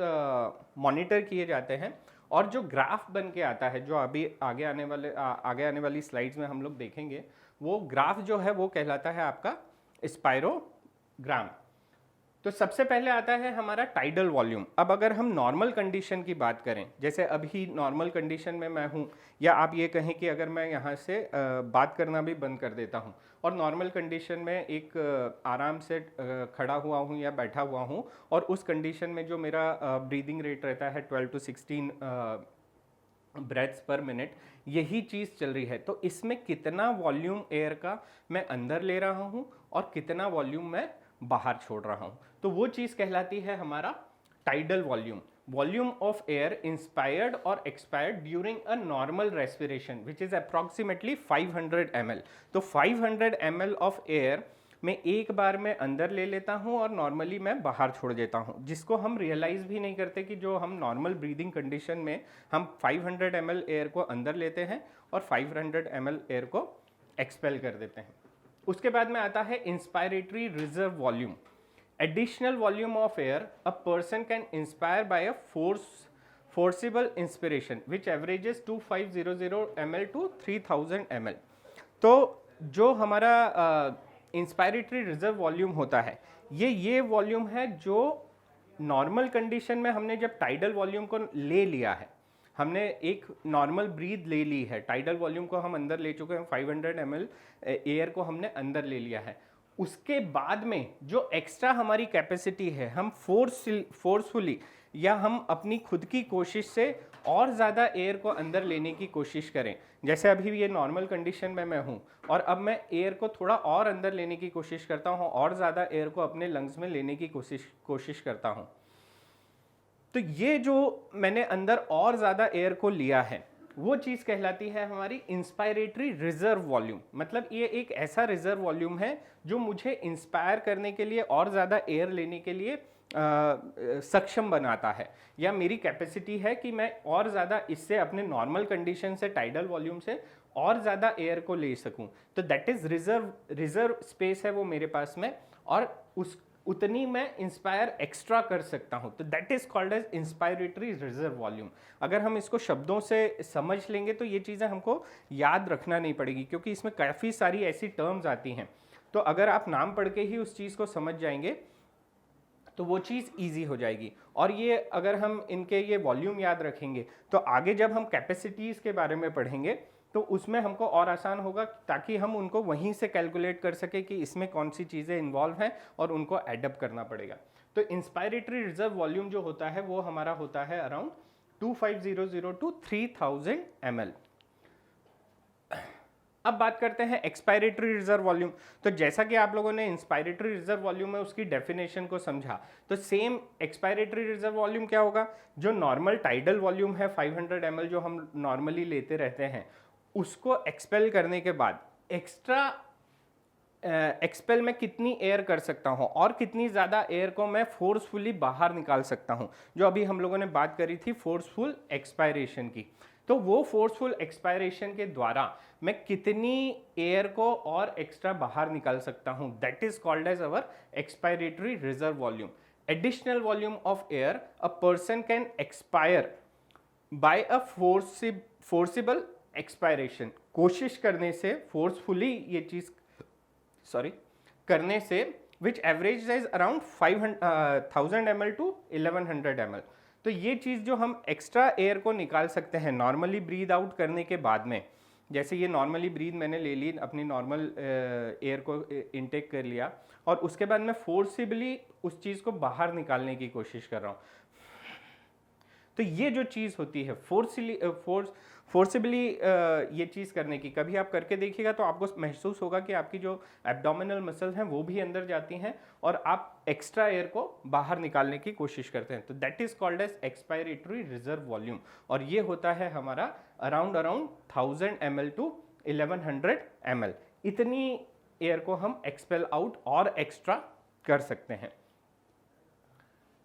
मॉनिटर किए जाते हैं, और जो ग्राफ बन के आता है, जो अभी आगे आने वाली स्लाइड्स में हम लोग देखेंगे, वो ग्राफ जो है वो कहलाता है आपका स्पायरोग्राम। तो सबसे पहले आता है हमारा टाइडल वॉल्यूम। अब अगर हम नॉर्मल कंडीशन की बात करें, जैसे अभी नॉर्मल कंडीशन में मैं हूं, या आप ये कहें कि अगर मैं यहाँ से बात करना भी बंद कर देता हूं और नॉर्मल कंडीशन में एक आराम से खड़ा हुआ हूं या बैठा हुआ हूं, और उस कंडीशन में जो मेरा ब्रीदिंग रेट रहता है 12 to 16 ब्रेथ्स पर मिनट, यही चीज़ चल रही है, तो इसमें कितना वॉल्यूम एयर का मैं अंदर ले रहा हूं और कितना वॉल्यूम मैं बाहर छोड़ रहा हूं, तो वो चीज़ कहलाती है हमारा tidal volume. Volume of air inspired और expired during a normal respiration which is approximately 500 ml। तो 500 ml ऑफ एयर मैं एक बार में अंदर ले लेता हूं और नॉर्मली मैं बाहर छोड़ देता हूं, जिसको हम रियलाइज़ भी नहीं करते कि जो हम नॉर्मल ब्रीदिंग कंडीशन में हम 500 ml एयर को अंदर लेते हैं और 500 ml एयर को एक्सपेल कर देते हैं। उसके बाद में आता है inspiratory reserve volume. Additional volume of air a person can inspire by a forcible inspiration which averages 2500 ml to 3000 ml। तो जो हमारा इंस्पायरेटरी रिजर्व वॉल्यूम होता है, ये वॉल्यूम है जो नॉर्मल कंडीशन में हमने जब टाइडल वॉल्यूम को ले लिया है, हमने एक नॉर्मल ब्रीथ ले ली है, टाइडल वॉल्यूम को हम अंदर ले चुके हैं, 500 ml एयर को हमने अंदर ले लिया है। उसके बाद में जो एक्स्ट्रा हमारी कैपेसिटी है, हम फोर्सफुली या हम अपनी खुद की कोशिश से और ज़्यादा एयर को अंदर लेने की कोशिश करें। जैसे अभी भी ये नॉर्मल कंडीशन में मैं हूँ और अब मैं एयर को थोड़ा और अंदर लेने की कोशिश करता हूँ और ज़्यादा एयर को अपने लंग्स में लेने की कोशिश करता हूँ। तो ये जो मैंने अंदर और ज़्यादा एयर को लिया है, वो चीज़ कहलाती है हमारी इंस्पायरेटरी रिजर्व वॉल्यूम। मतलब ये एक ऐसा रिजर्व वॉल्यूम है जो मुझे इंस्पायर करने के लिए और ज़्यादा एयर लेने के लिए सक्षम बनाता है, या मेरी कैपेसिटी है कि मैं और ज़्यादा इससे अपने नॉर्मल कंडीशन से, टाइडल वॉल्यूम से और ज़्यादा एयर को ले सकूं। तो दैट इज़ रिजर्व स्पेस है वो मेरे पास में, और उस उतनी मैं इंस्पायर एक्स्ट्रा कर सकता हूं। तो that is called as inspiratory reserve volume. अगर हम इसको शब्दों से समझ लेंगे तो ये चीज़ें हमको याद रखना नहीं पड़ेगी, क्योंकि इसमें काफ़ी सारी ऐसी टर्म्स आती हैं। तो अगर आप नाम पढ़ के ही उस चीज़ को समझ जाएंगे तो वो चीज़ ईजी हो जाएगी। और ये अगर हम इनके ये वॉल्यूम याद रखेंगे तो आगे जब हम कैपेसिटीज़ के बारे में पढ़ेंगे तो उसमें हमको और आसान होगा, ताकि हम उनको वहीं से कैलकुलेट कर सके कि इसमें कौन सी चीज़ें इन्वॉल्व हैं और उनको एडअप करना पड़ेगा। तो इंस्पायरेटरी रिजर्व वॉल्यूम जो होता है वो हमारा होता है अराउंड 2500 टू 3000 ml। अब बात करते हैं एक्सपायरेटरी रिजर्व वॉल्यूम। तो जैसा कि आप लोगों ने इंस्पायरेटरी रिजर्व वॉल्यूम में उसकी डेफिनेशन को समझा, तो सेम एक्सपायरेटरी रिजर्व वॉल्यूम क्या होगा? जो नॉर्मल टाइडल वॉल्यूम है 500 ml जो हम नॉर्मली लेते रहते हैं, उसको एक्सपेल करने के बाद एक्स्ट्रा एक्सपेल में कितनी एयर कर सकता हूं और कितनी ज़्यादा एयर को मैं फोर्सफुली बाहर निकाल सकता हूं, जो अभी हम लोगों ने बात करी थी फोर्सफुल एक्सपायरेशन की। तो वो फोर्सफुल एक्सपायरेशन के द्वारा मैं कितनी एयर को और एक्स्ट्रा बाहर निकाल सकता हूं, that is called as our expiratory reserve volume. Additional volume of air a person can expire by a forcible expiration. कोशिश करने से, फोर्सफुली ये चीज करने से, which average is around 1000 ml to 1100 ml। तो ये चीज़ जो हम एक्स्ट्रा एयर को निकाल सकते हैं नॉर्मली ब्रीद आउट करने के बाद में, जैसे ये नॉर्मली ब्रीद मैंने ले ली, अपनी नॉर्मल एयर को इनटेक कर लिया, और उसके बाद मैं फोर्सिबली उस चीज़ को बाहर निकालने की कोशिश कर रहा हूँ। तो ये जो चीज़ होती है फोर्सिबली ये चीज़ करने की, कभी आप करके देखिएगा तो आपको महसूस होगा कि आपकी जो एब्डोमिनल मसल्स हैं वो भी अंदर जाती हैं और आप एक्स्ट्रा एयर को बाहर निकालने की कोशिश करते हैं। तो that is called as expiratory reserve volume, और ये होता है हमारा अराउंड 1000 ml टू 1100 ml। इतनी एयर को हम एक्सपेल आउट और एक्स्ट्रा कर सकते हैं।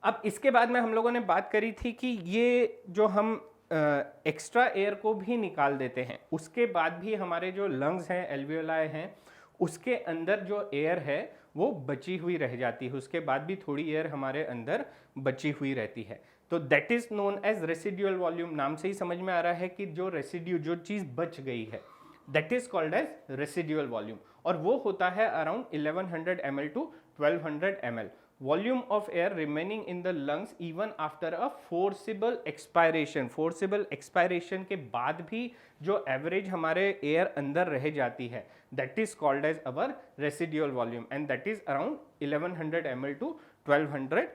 अब इसके बाद में हम लोगों ने बात करी थी कि ये जो हम एक्स्ट्रा एयर को भी निकाल देते हैं, उसके बाद भी हमारे जो लंग्स हैं, एल्वियोलाई हैं, उसके अंदर जो एयर है वो बची हुई रह जाती है, उसके बाद भी थोड़ी एयर हमारे अंदर बची हुई रहती है। तो that is known as residual volume. नाम से ही समझ में आ रहा है कि जो रेसिड्यू, जो चीज़ बच गई है, that is called as residual volume, और वो होता है around 1100 ml to 1200 ml। Volume of air remaining in the lungs even after a forcible expiration. Forcible expiration के बाद भी जो एवरेज हमारे एयर अंदर रह जाती है, that is called as our residual volume, and that is around 1100 ml to 1200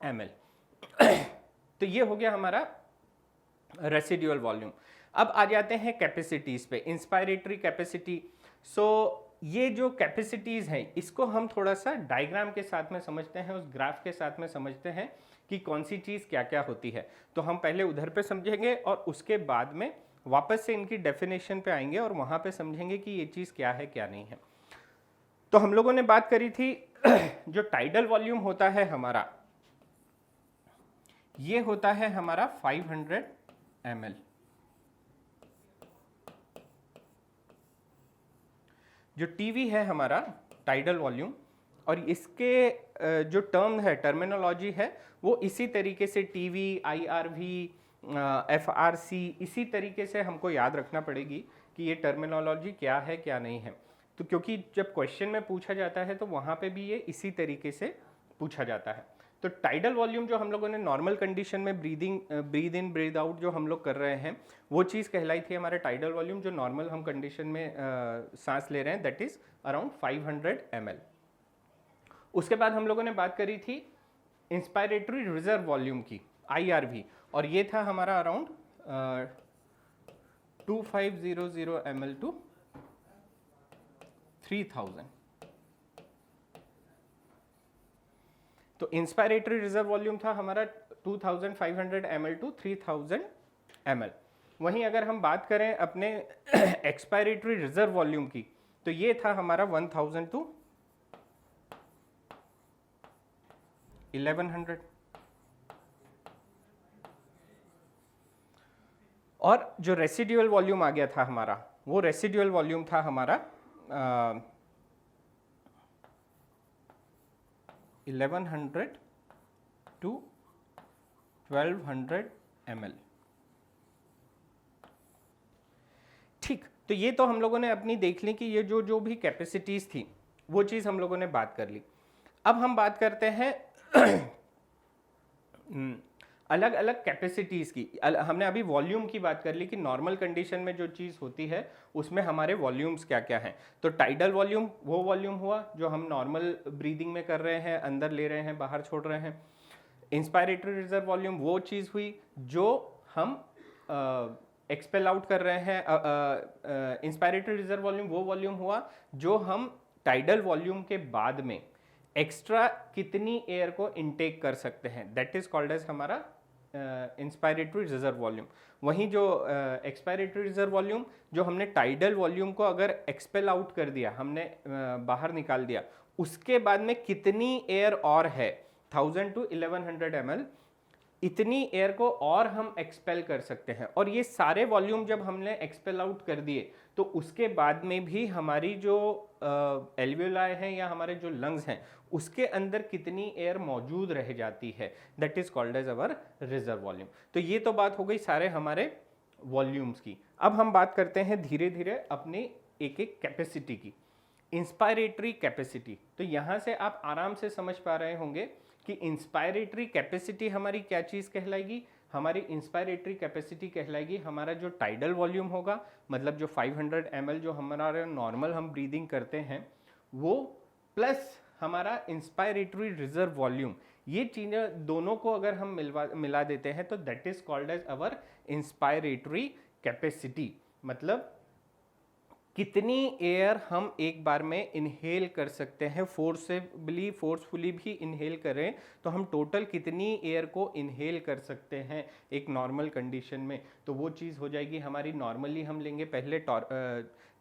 ml। तो ये हो गया हमारा रेसिड्यूअल वॉल्यूम। अब आ जाते हैं कैपेसिटीज पे, इंस्पायरेटरी कैपेसिटी। सो ये जो कैपेसिटीज हैं इसको हम थोड़ा सा डायग्राम के साथ में समझते हैं, उस ग्राफ के साथ में समझते हैं कि कौन सी चीज़ क्या क्या होती है। तो हम पहले उधर पे समझेंगे और उसके बाद में वापस से इनकी डेफिनेशन पे आएंगे और वहाँ पे समझेंगे कि ये चीज़ क्या है क्या नहीं है। तो हम लोगों ने बात करी थी जो टाइडल वॉल्यूम होता है हमारा, ये होता है हमारा 500 ml। जो टीवी है हमारा टाइडल वॉल्यूम, और इसके जो टर्म है, टर्मिनोलॉजी है, वो इसी तरीके से टीवी, IRV, FRC, इसी तरीके से हमको याद रखना पड़ेगी कि ये टर्मिनोलॉजी क्या है क्या नहीं है। तो क्योंकि जब क्वेश्चन में पूछा जाता है तो वहाँ पे भी ये इसी तरीके से पूछा जाता है। तो टाइडल वॉल्यूम जो हम लोगों ने नॉर्मल कंडीशन में ब्रीद इन ब्रीद आउट जो हम लोग कर रहे हैं, वो चीज़ कहलाई थी हमारा टाइडल वॉल्यूम। जो नॉर्मल हम कंडीशन में सांस ले रहे हैं, दैट इज अराउंड 500 ml। उसके बाद हम लोगों ने बात करी थी इंस्पायरेटरी रिजर्व वॉल्यूम की, IRV, और ये था हमारा अराउंड 2500 ml टू 3000। तो इंस्पायरेटरी रिजर्व वॉल्यूम था हमारा 2500 ml टू 3000 ml। वहीं अगर हम बात करें अपने एक्सपायरेटरी रिजर्व वॉल्यूम की, तो ये था हमारा 1000 टू 1100। और जो रेसिडुअल वॉल्यूम आ गया था हमारा, वो रेसिडुअल वॉल्यूम था हमारा 1100 टू 1200 ml। ठीक, तो ये तो हम लोगों ने अपनी देख ली कि ये जो जो भी कैपेसिटीज थी वो चीज़ हम लोगों ने बात कर ली। अब हम बात करते हैं अलग अलग कैपेसिटीज़ की। हमने अभी वॉल्यूम की बात कर ली कि नॉर्मल कंडीशन में जो चीज़ होती है उसमें हमारे वॉल्यूम्स क्या क्या हैं। तो टाइडल वॉल्यूम वो वॉल्यूम हुआ जो हम नॉर्मल ब्रीदिंग में कर रहे हैं, अंदर ले रहे हैं, बाहर छोड़ रहे हैं। इंस्पायरेटरी रिजर्व वॉल्यूम वो चीज़ हुई जो हम एक्सपेल आउट कर रहे हैं। इंस्पायरेटरी रिजर्व वॉल्यूम वो वॉल्यूम हुआ जो हम टाइडल वॉल्यूम के बाद में एक्स्ट्रा कितनी एयर को इनटेक कर सकते हैं, दैट इज कॉल्ड एज हमारा इंस्पायरेटरी रिजर्व वॉल्यूम। वहीं जो एक्सपायरेटरी रिजर्व वॉल्यूम जो हमने टाइडल वॉल्यूम को अगर एक्सपेल आउट कर दिया, हमने बाहर निकाल दिया, उसके बाद में कितनी एयर और है 1000 टू 1100 ml, इतनी एयर को और हम एक्सपेल कर सकते हैं। और ये सारे वॉल्यूम जब हमने एक्सपेल आउट कर दिए तो उसके बाद में भी हमारी जो एल्वियोलाई हैं या हमारे जो लंग्स हैं उसके अंदर कितनी एयर मौजूद रह जाती है, that is called as our reserve volume. तो ये तो बात हो गई सारे हमारे वॉल्यूम्स की। अब हम बात करते हैं धीरे धीरे अपनी एक एक कैपेसिटी की। इंस्पायरेटरी कैपेसिटी, तो यहाँ से आप आराम से समझ पा रहे होंगे कि इंस्पायरेटरी कैपेसिटी हमारी क्या चीज़ कहलाएगी। हमारी इंस्पायरेटरी कैपेसिटी कहलाएगी हमारा जो टाइडल वॉल्यूम होगा, मतलब जो 500 ml जो हमारा नॉर्मल हम ब्रीदिंग करते हैं वो, प्लस हमारा इंस्पायरेटरी रिजर्व वॉल्यूम। ये चीज़ें दोनों को अगर हम मिला देते हैं तो that is called as our inspiratory capacity. मतलब कितनी एयर हम एक बार में इनहेल कर सकते हैं, फोर्सफुली भी इनहेल करें तो हम टोटल कितनी एयर को इनहेल कर सकते हैं एक नॉर्मल कंडीशन में। तो वो चीज़ हो जाएगी हमारी, नॉर्मली हम लेंगे पहले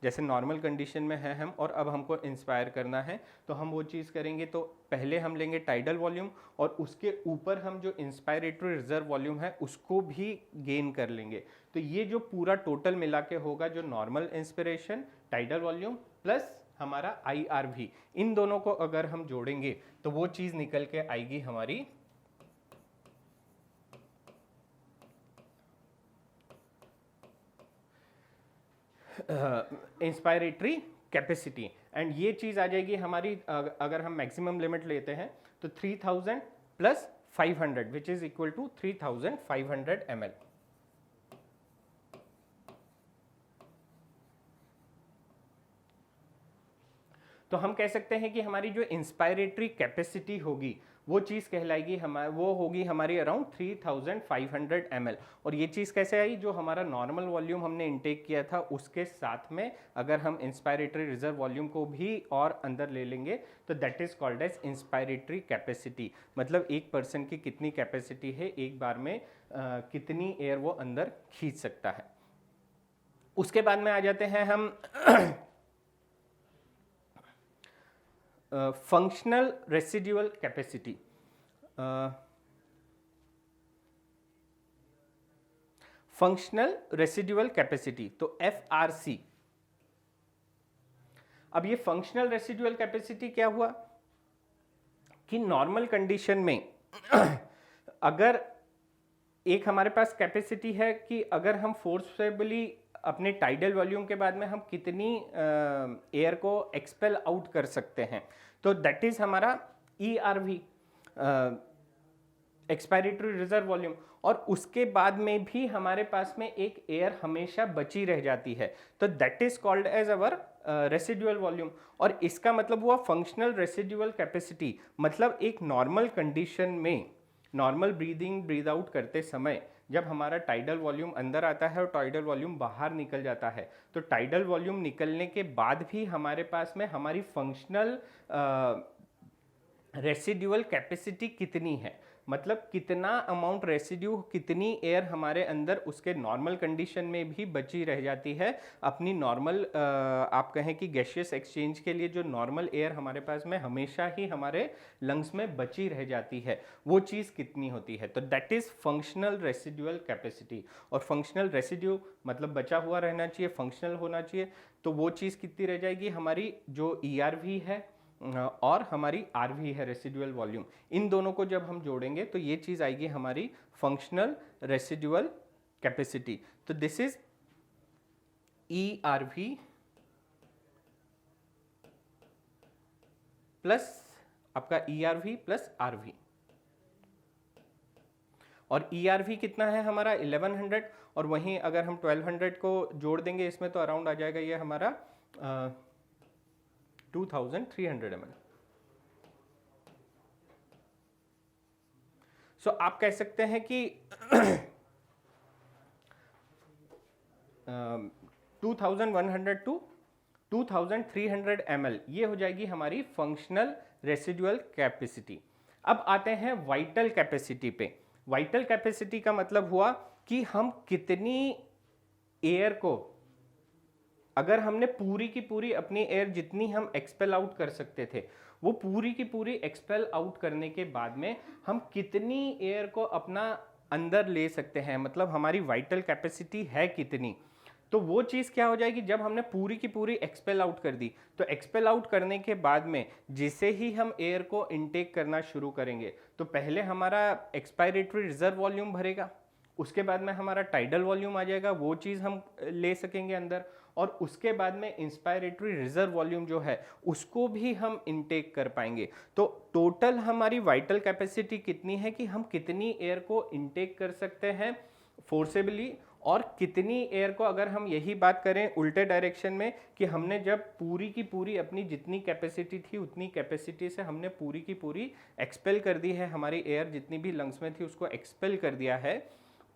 जैसे नॉर्मल कंडीशन में है हम और अब हमको इंस्पायर करना है तो हम वो चीज़ करेंगे। तो पहले हम लेंगे टाइडल वॉल्यूम और उसके ऊपर हम जो इंस्पायरेटरी रिजर्व वॉल्यूम है उसको भी गेन कर लेंगे। तो ये जो पूरा टोटल मिला के होगा जो normal inspiration, tidal volume plus हमारा IRV, इन दोनों को अगर हम जोड़ेंगे तो वो चीज़ निकल के आएगी हमारी इंस्पायरेटरी कैपेसिटी। एंड ये चीज़ आ जाएगी हमारी, अगर हम मैक्सिमम लिमिट लेते हैं तो 3000 plus 500 which is equal to 3500 ml। तो हम कह सकते हैं कि हमारी जो इंस्पायरेटरी कैपेसिटी होगी वो चीज़ कहलाएगी वो होगी हमारी अराउंड 3500 ml। और ये चीज़ कैसे आई, जो हमारा नॉर्मल वॉल्यूम हमने इनटेक किया था उसके साथ में अगर हम इंस्पायरेटरी रिजर्व वॉल्यूम को भी और अंदर ले लेंगे तो that is called as inspiratory capacity. मतलब एक पर्सन की कितनी कैपेसिटी है, एक बार में कितनी एयर वो अंदर खींच सकता है। उसके बाद में आ जाते हैं हम functional residual capacity. Functional residual capacity, तो FRC। अब ये फंक्शनल रेसिडुअल कैपेसिटी क्या हुआ कि नॉर्मल कंडीशन में अगर एक हमारे पास कैपेसिटी है कि अगर हम फोर्सफुली अपने टाइडल वॉल्यूम के बाद में हम कितनी एयर को एक्सपेल आउट कर सकते हैं, तो दैट इज हमारा ERV, एक्सपायरेटरी रिजर्व वॉल्यूम। और उसके बाद में भी हमारे पास में एक एयर हमेशा बची रह जाती है तो that is called as our residual volume. और इसका मतलब हुआ फंक्शनल रेसिडुअल कैपेसिटी, मतलब एक नॉर्मल कंडीशन में नॉर्मल ब्रीद आउट करते समय जब हमारा टाइडल वॉल्यूम अंदर आता है और टाइडल वॉल्यूम बाहर निकल जाता है, तो टाइडल वॉल्यूम निकलने के बाद भी हमारे पास में हमारी फंक्शनल रेसिड्यूअल कैपेसिटी कितनी है, मतलब कितना अमाउंट रेसिड्यू, कितनी एयर हमारे अंदर उसके नॉर्मल कंडीशन में भी बची रह जाती है अपनी नॉर्मल, आप कहें कि गैसियस एक्सचेंज के लिए जो नॉर्मल एयर हमारे पास में हमेशा ही हमारे लंग्स में बची रह जाती है, वो चीज़ कितनी होती है। तो that is functional residual capacity. और फंक्शनल रेसिड्यू मतलब बचा हुआ रहना चाहिए, फंक्शनल होना चाहिए। तो वो चीज़ कितनी रह जाएगी, हमारी जो ERV है और हमारी RV है, रेसिडुअल वॉल्यूम, इन दोनों को जब हम जोड़ेंगे तो ये चीज़ आएगी हमारी फंक्शनल रेसिडुअल कैपेसिटी। तो दिस इज ERV प्लस आपका ERV प्लस RV। और ERV कितना है हमारा 1100, और वहीं अगर हम 1200 को जोड़ देंगे इसमें तो अराउंड आ जाएगा ये हमारा 2300 ml। सो आप कह सकते हैं कि 2100 टू 2300 ml ये हो जाएगी हमारी फंक्शनल रेसिडुअल कैपेसिटी। अब आते हैं वाइटल कैपेसिटी पे। वाइटल कैपेसिटी का मतलब हुआ कि हम कितनी एयर को, अगर हमने पूरी की पूरी अपनी एयर जितनी हम एक्सपेल आउट कर सकते थे, वो पूरी की पूरी एक्सपेल आउट करने के बाद में हम कितनी एयर को अपना अंदर ले सकते हैं, मतलब हमारी वाइटल कैपेसिटी है कितनी। तो वो चीज़ क्या हो जाएगी, जब हमने पूरी की पूरी एक्सपेल आउट कर दी, तो एक्सपेल आउट करने के बाद में जिसे ही हम एयर को इनटेक करना शुरू करेंगे, तो पहले हमारा एक्सपायरेटरी रिजर्व वॉल्यूम भरेगा, उसके बाद में हमारा टाइडल वॉल्यूम आ जाएगा, वो चीज़ हम ले सकेंगे अंदर, और उसके बाद में इंस्पायरेटरी रिजर्व वॉल्यूम जो है उसको भी हम इनटेक कर पाएंगे। तो टोटल हमारी वाइटल कैपेसिटी कितनी है कि हम कितनी एयर को इनटेक कर सकते हैं फोर्सेबली, और कितनी एयर को, अगर हम यही बात करें उल्टे डायरेक्शन में, कि हमने जब पूरी की पूरी अपनी जितनी कैपेसिटी थी उतनी कैपेसिटी से हमने पूरी की पूरी एक्सपेल कर दी है, हमारी एयर जितनी भी लंग्स में थी उसको एक्सपेल कर दिया है,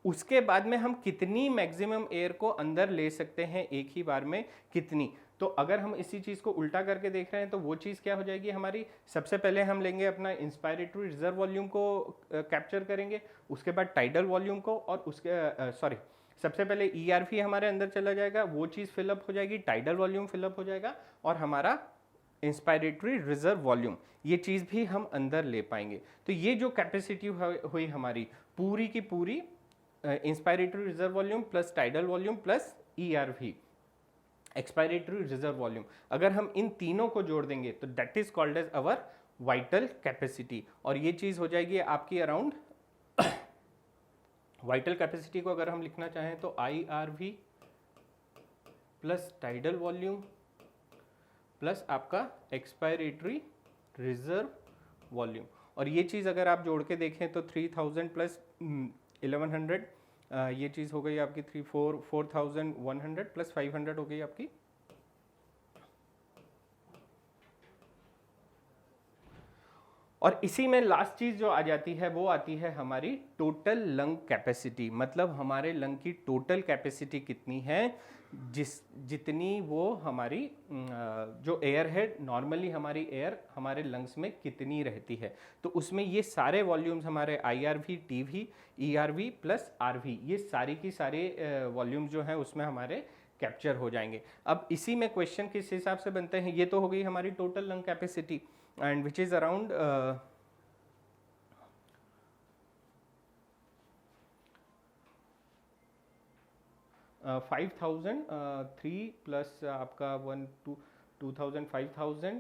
उसके बाद में हम कितनी मैक्सिमम एयर को अंदर ले सकते हैं एक ही बार में, कितनी। तो अगर हम इसी चीज़ को उल्टा करके देख रहे हैं तो वो चीज़ क्या हो जाएगी हमारी, सबसे पहले हम लेंगे अपना इंस्पायरेटरी रिजर्व वॉल्यूम को कैप्चर करेंगे, उसके बाद टाइडल वॉल्यूम को, और उसके सबसे पहले ERV हमारे अंदर चला जाएगा, वो चीज़ फिलअप हो जाएगी, टाइडल वॉल्यूम फिलअप हो जाएगा, और हमारा इंस्पायरेटरी रिजर्व वॉल्यूम, ये चीज़ भी हम अंदर ले पाएंगे। तो ये जो कैपेसिटी हुई हमारी पूरी की पूरी, inspiratory reserve volume plus tidal volume plus ERV, expiratory reserve volume, अगर हम इन तीनों को जोड़ देंगे तो that is called as our vital capacity. और ये चीज़ हो जाएगी आपकी अराउंड, वाइटल कैपेसिटी को अगर हम लिखना चाहें तो IRV plus tidal volume plus आपका एक्सपायरेटरी रिजर्व वॉल्यूम। और ये चीज़ अगर आप जोड़ के देखें तो 3000 प्लस 1100, ये चीज़ हो गई आपकी 4100 प्लस 500 हो गई आपकी। और इसी में लास्ट चीज़ जो आ जाती है वो आती है हमारी टोटल लंग कैपेसिटी, मतलब हमारे लंग की टोटल कैपेसिटी कितनी है, जितनी वो हमारी जो एयर है, नॉर्मली हमारी एयर हमारे लंग्स में कितनी रहती है। तो उसमें ये सारे वॉल्यूम्स हमारे IRV, TV, ERV plus RV, ये सारी की सारे वॉल्यूम्स जो हैं उसमें हमारे कैप्चर हो जाएंगे। अब इसी में क्वेश्चन किस हिसाब से बनते हैं, ये तो हो गई हमारी total lung capacity, and which is around 5000, 3 plus आपका 1 2 2000 5000,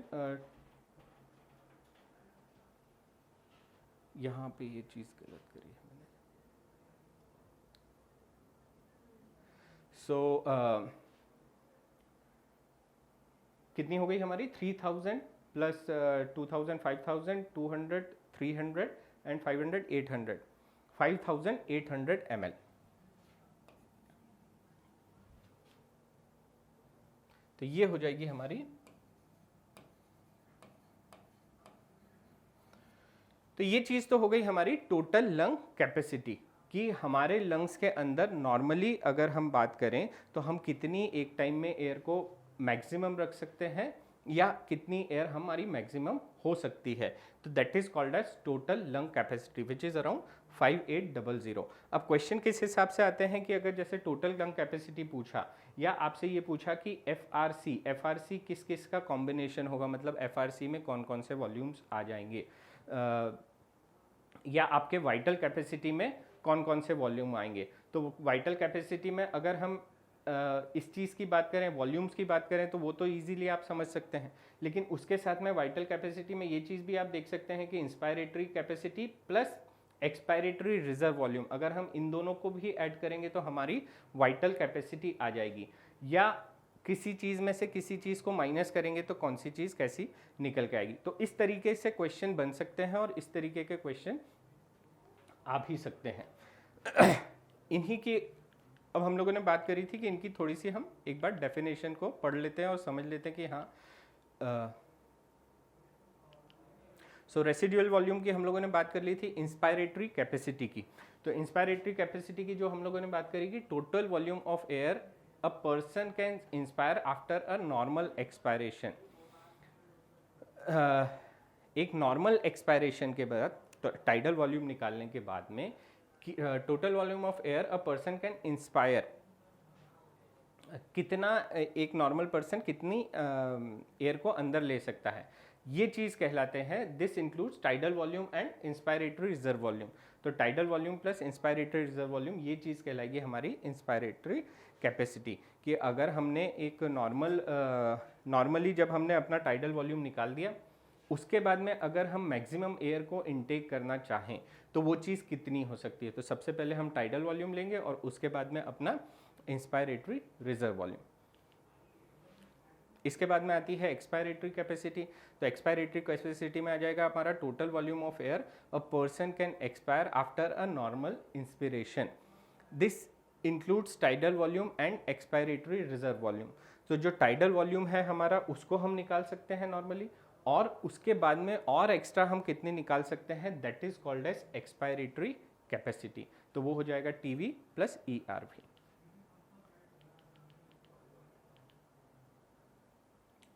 यहाँ पे ये चीज़ गलत करी है मैंने। सो कितनी हो गई हमारी 3000 प्लस 2000 5000 200 300 एंड 500 800, 5800 ml। तो ये हो जाएगी हमारी, तो ये चीज़ तो हो गई हमारी टोटल लंग कैपेसिटी, कि हमारे लंग्स के अंदर नॉर्मली अगर हम बात करें तो हम कितनी एक टाइम में एयर को मैक्सिमम रख सकते हैं या कितनी एयर हमारी मैक्सिमम हो सकती है। तो that is called as total lung capacity which is around 5800। अब क्वेश्चन किस हिसाब से आते हैं कि अगर जैसे टोटल लंग कैपेसिटी पूछा या आपसे ये पूछा कि एफ किस किस का कॉम्बिनेशन होगा, मतलब एफ में कौन कौन से वॉल्यूम्स आ जाएंगे, या आपके वाइटल कैपेसिटी में कौन कौन से वॉल्यूम आएंगे। तो वाइटल कैपेसिटी में अगर हम इस चीज़ की बात करें, वॉल्यूम्स की बात करें, तो वो तो इजीली आप समझ सकते हैं, लेकिन उसके साथ में वाइटल कैपेसिटी में ये चीज़ भी आप देख सकते हैं कि inspiratory capacity plus expiratory reserve volume, अगर हम इन दोनों को भी ऐड करेंगे तो हमारी वाइटल कैपेसिटी आ जाएगी। या किसी चीज़ में से किसी चीज़ को माइनस करेंगे तो कौन सी चीज़ कैसी निकल के आएगी। तो इस तरीके से क्वेश्चन बन सकते हैं और इस तरीके के क्वेश्चन आ भी सकते हैं। इन्हीं की अब हम लोगों ने बात करी थी कि इनकी थोड़ी सी हम एक बार डेफिनेशन को पढ़ लेते हैं और समझ लेते हैं कि हाँ। सो रेसिडुअल वॉल्यूम की हम लोगों ने बात कर ली थी। इंस्पायरेटरी कैपेसिटी की, तो इंस्पायरेटरी कैपेसिटी की जो हम लोगों ने बात करी कि total volume of air a person can inspire after a normal expiration. एक नॉर्मल एक्सपायरेशन के बाद टाइडल वॉल्यूम निकालने के बाद में total volume of air a person can inspire, कितना एक नॉर्मल पर्सन कितनी एयर को अंदर ले सकता है, ये चीज़ कहलाते हैं। This includes tidal volume and inspiratory reserve volume. तो tidal volume plus inspiratory reserve volume, ये चीज़ कहलाएगी हमारी इंस्पायरेटरी कैपेसिटी। कि अगर हमने एक नॉर्मली जब हमने अपना टाइडल वॉल्यूम निकाल दिया, उसके बाद में अगर हम मैक्सिमम एयर को इनटेक करना चाहें तो वो चीज़ कितनी हो सकती है। तो सबसे पहले हम टाइडल वॉल्यूम लेंगे और उसके बाद में अपना इंस्पायरेटरी रिजर्व वॉल्यूम। इसके बाद में आती है एक्सपायरेटरी कैपेसिटी। तो एक्सपायरेटरी कैपेसिटी में आ जाएगा हमारा total volume of air a person can expire after a normal inspiration. This includes tidal volume and expiratory reserve volume. तो जो टाइडल वॉल्यूम है हमारा, उसको हम निकाल सकते हैं नॉर्मली, और उसके बाद में और एक्स्ट्रा हम कितने निकाल सकते हैं, that is called as expiratory capacity. तो वो हो जाएगा TV plus ERV।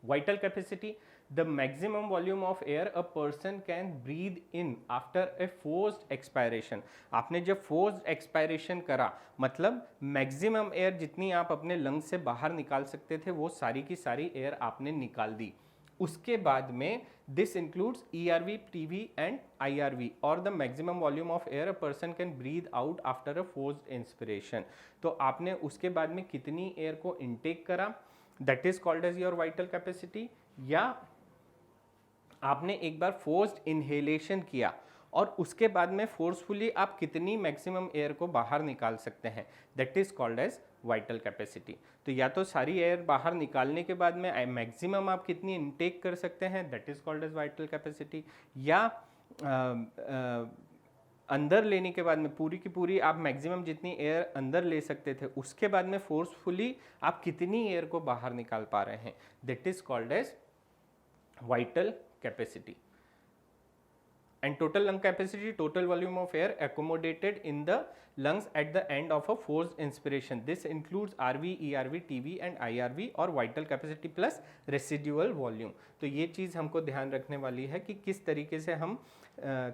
Vital capacity, the maximum volume of air a person can breathe in after a forced expiration। आपने जब forced expiration करा, मतलब maximum air जितनी आप अपने lungs से बाहर निकाल सकते थे वो सारी की सारी air आपने निकाल दी। उसके बाद में this includes ERV, TV and IRV और the maximum volume of air a person can breathe out after a forced inspiration। तो आपने उसके बाद में कितनी air को intake करा, that is called as your vital capacity. या आपने एक बार फोर्स्ड इनहेलेशन किया और उसके बाद में फोर्सफुली आप कितनी मैक्सिमम एयर को बाहर निकाल सकते हैं, that is called as vital capacity. तो या तो सारी एयर बाहर निकालने के बाद में मैक्सिमम आप कितनी इनटेक कर सकते हैं, that is called as vital capacity. या अंदर लेने के बाद में पूरी की पूरी आप मैक्सिमम जितनी एयर अंदर ले सकते थे, उसके बाद में फोर्सफुली आप कितनी एयर को बाहर निकाल पा रहे हैं, that is called as vital capacity. And total lung capacity, total volume of air accommodated in the lungs at the end of a forced inspiration. This includes RV, ERV, TV and IRV और vital capacity plus residual volume। तो ये चीज़ हमको ध्यान रखने वाली है कि किस तरीके से हम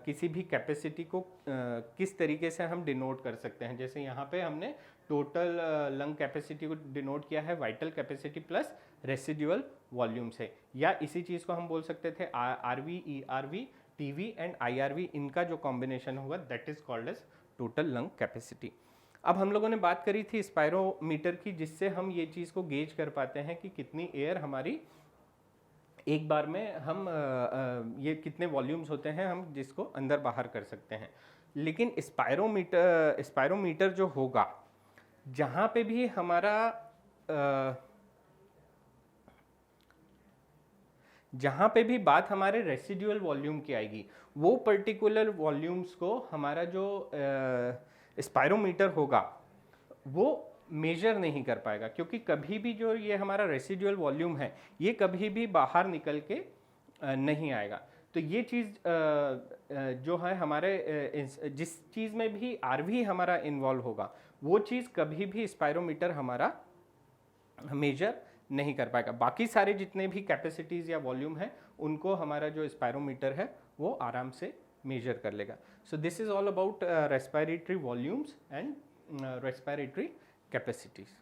किसी भी कैपेसिटी को किस तरीके से हम डिनोट कर सकते हैं। जैसे यहाँ पे हमने टोटल लंग कैपेसिटी को डिनोट किया है vital capacity plus residual volume से, या इसी चीज़ को हम बोल सकते थे RV, ERV, TV and IRV, इनका जो कॉम्बिनेशन होगा that is called as total lung capacity. अब हम लोगों ने बात करी थी स्पायरोमीटर की, जिससे हम ये चीज़ को गेज कर पाते हैं कि कितनी एयर हमारी एक बार में हम ये कितने वॉल्यूम्स होते हैं हम जिसको अंदर बाहर कर सकते हैं। लेकिन स्पायरोमीटर जो होगा, जहाँ पे भी हमारा जहाँ पे भी बात हमारे रेसिडुअल वॉल्यूम की आएगी, वो पर्टिकुलर वॉल्यूम्स को हमारा जो स्पायरोमीटर होगा वो मेजर नहीं कर पाएगा, क्योंकि कभी भी जो ये हमारा रेसिडुअल वॉल्यूम है ये कभी भी बाहर निकल के नहीं आएगा। तो ये चीज़ जो है हमारे जिस चीज़ में भी RV हमारा इन्वॉल्व होगा वो चीज़ कभी भी स्पायरोमीटर हमारा मेजर नहीं कर पाएगा। बाकी सारे जितने भी कैपेसिटीज़ या वॉल्यूम है उनको हमारा जो स्पायरोमीटर है वो आराम से मेजर कर लेगा। So this is all about respiratory volumes and respiratory capacities.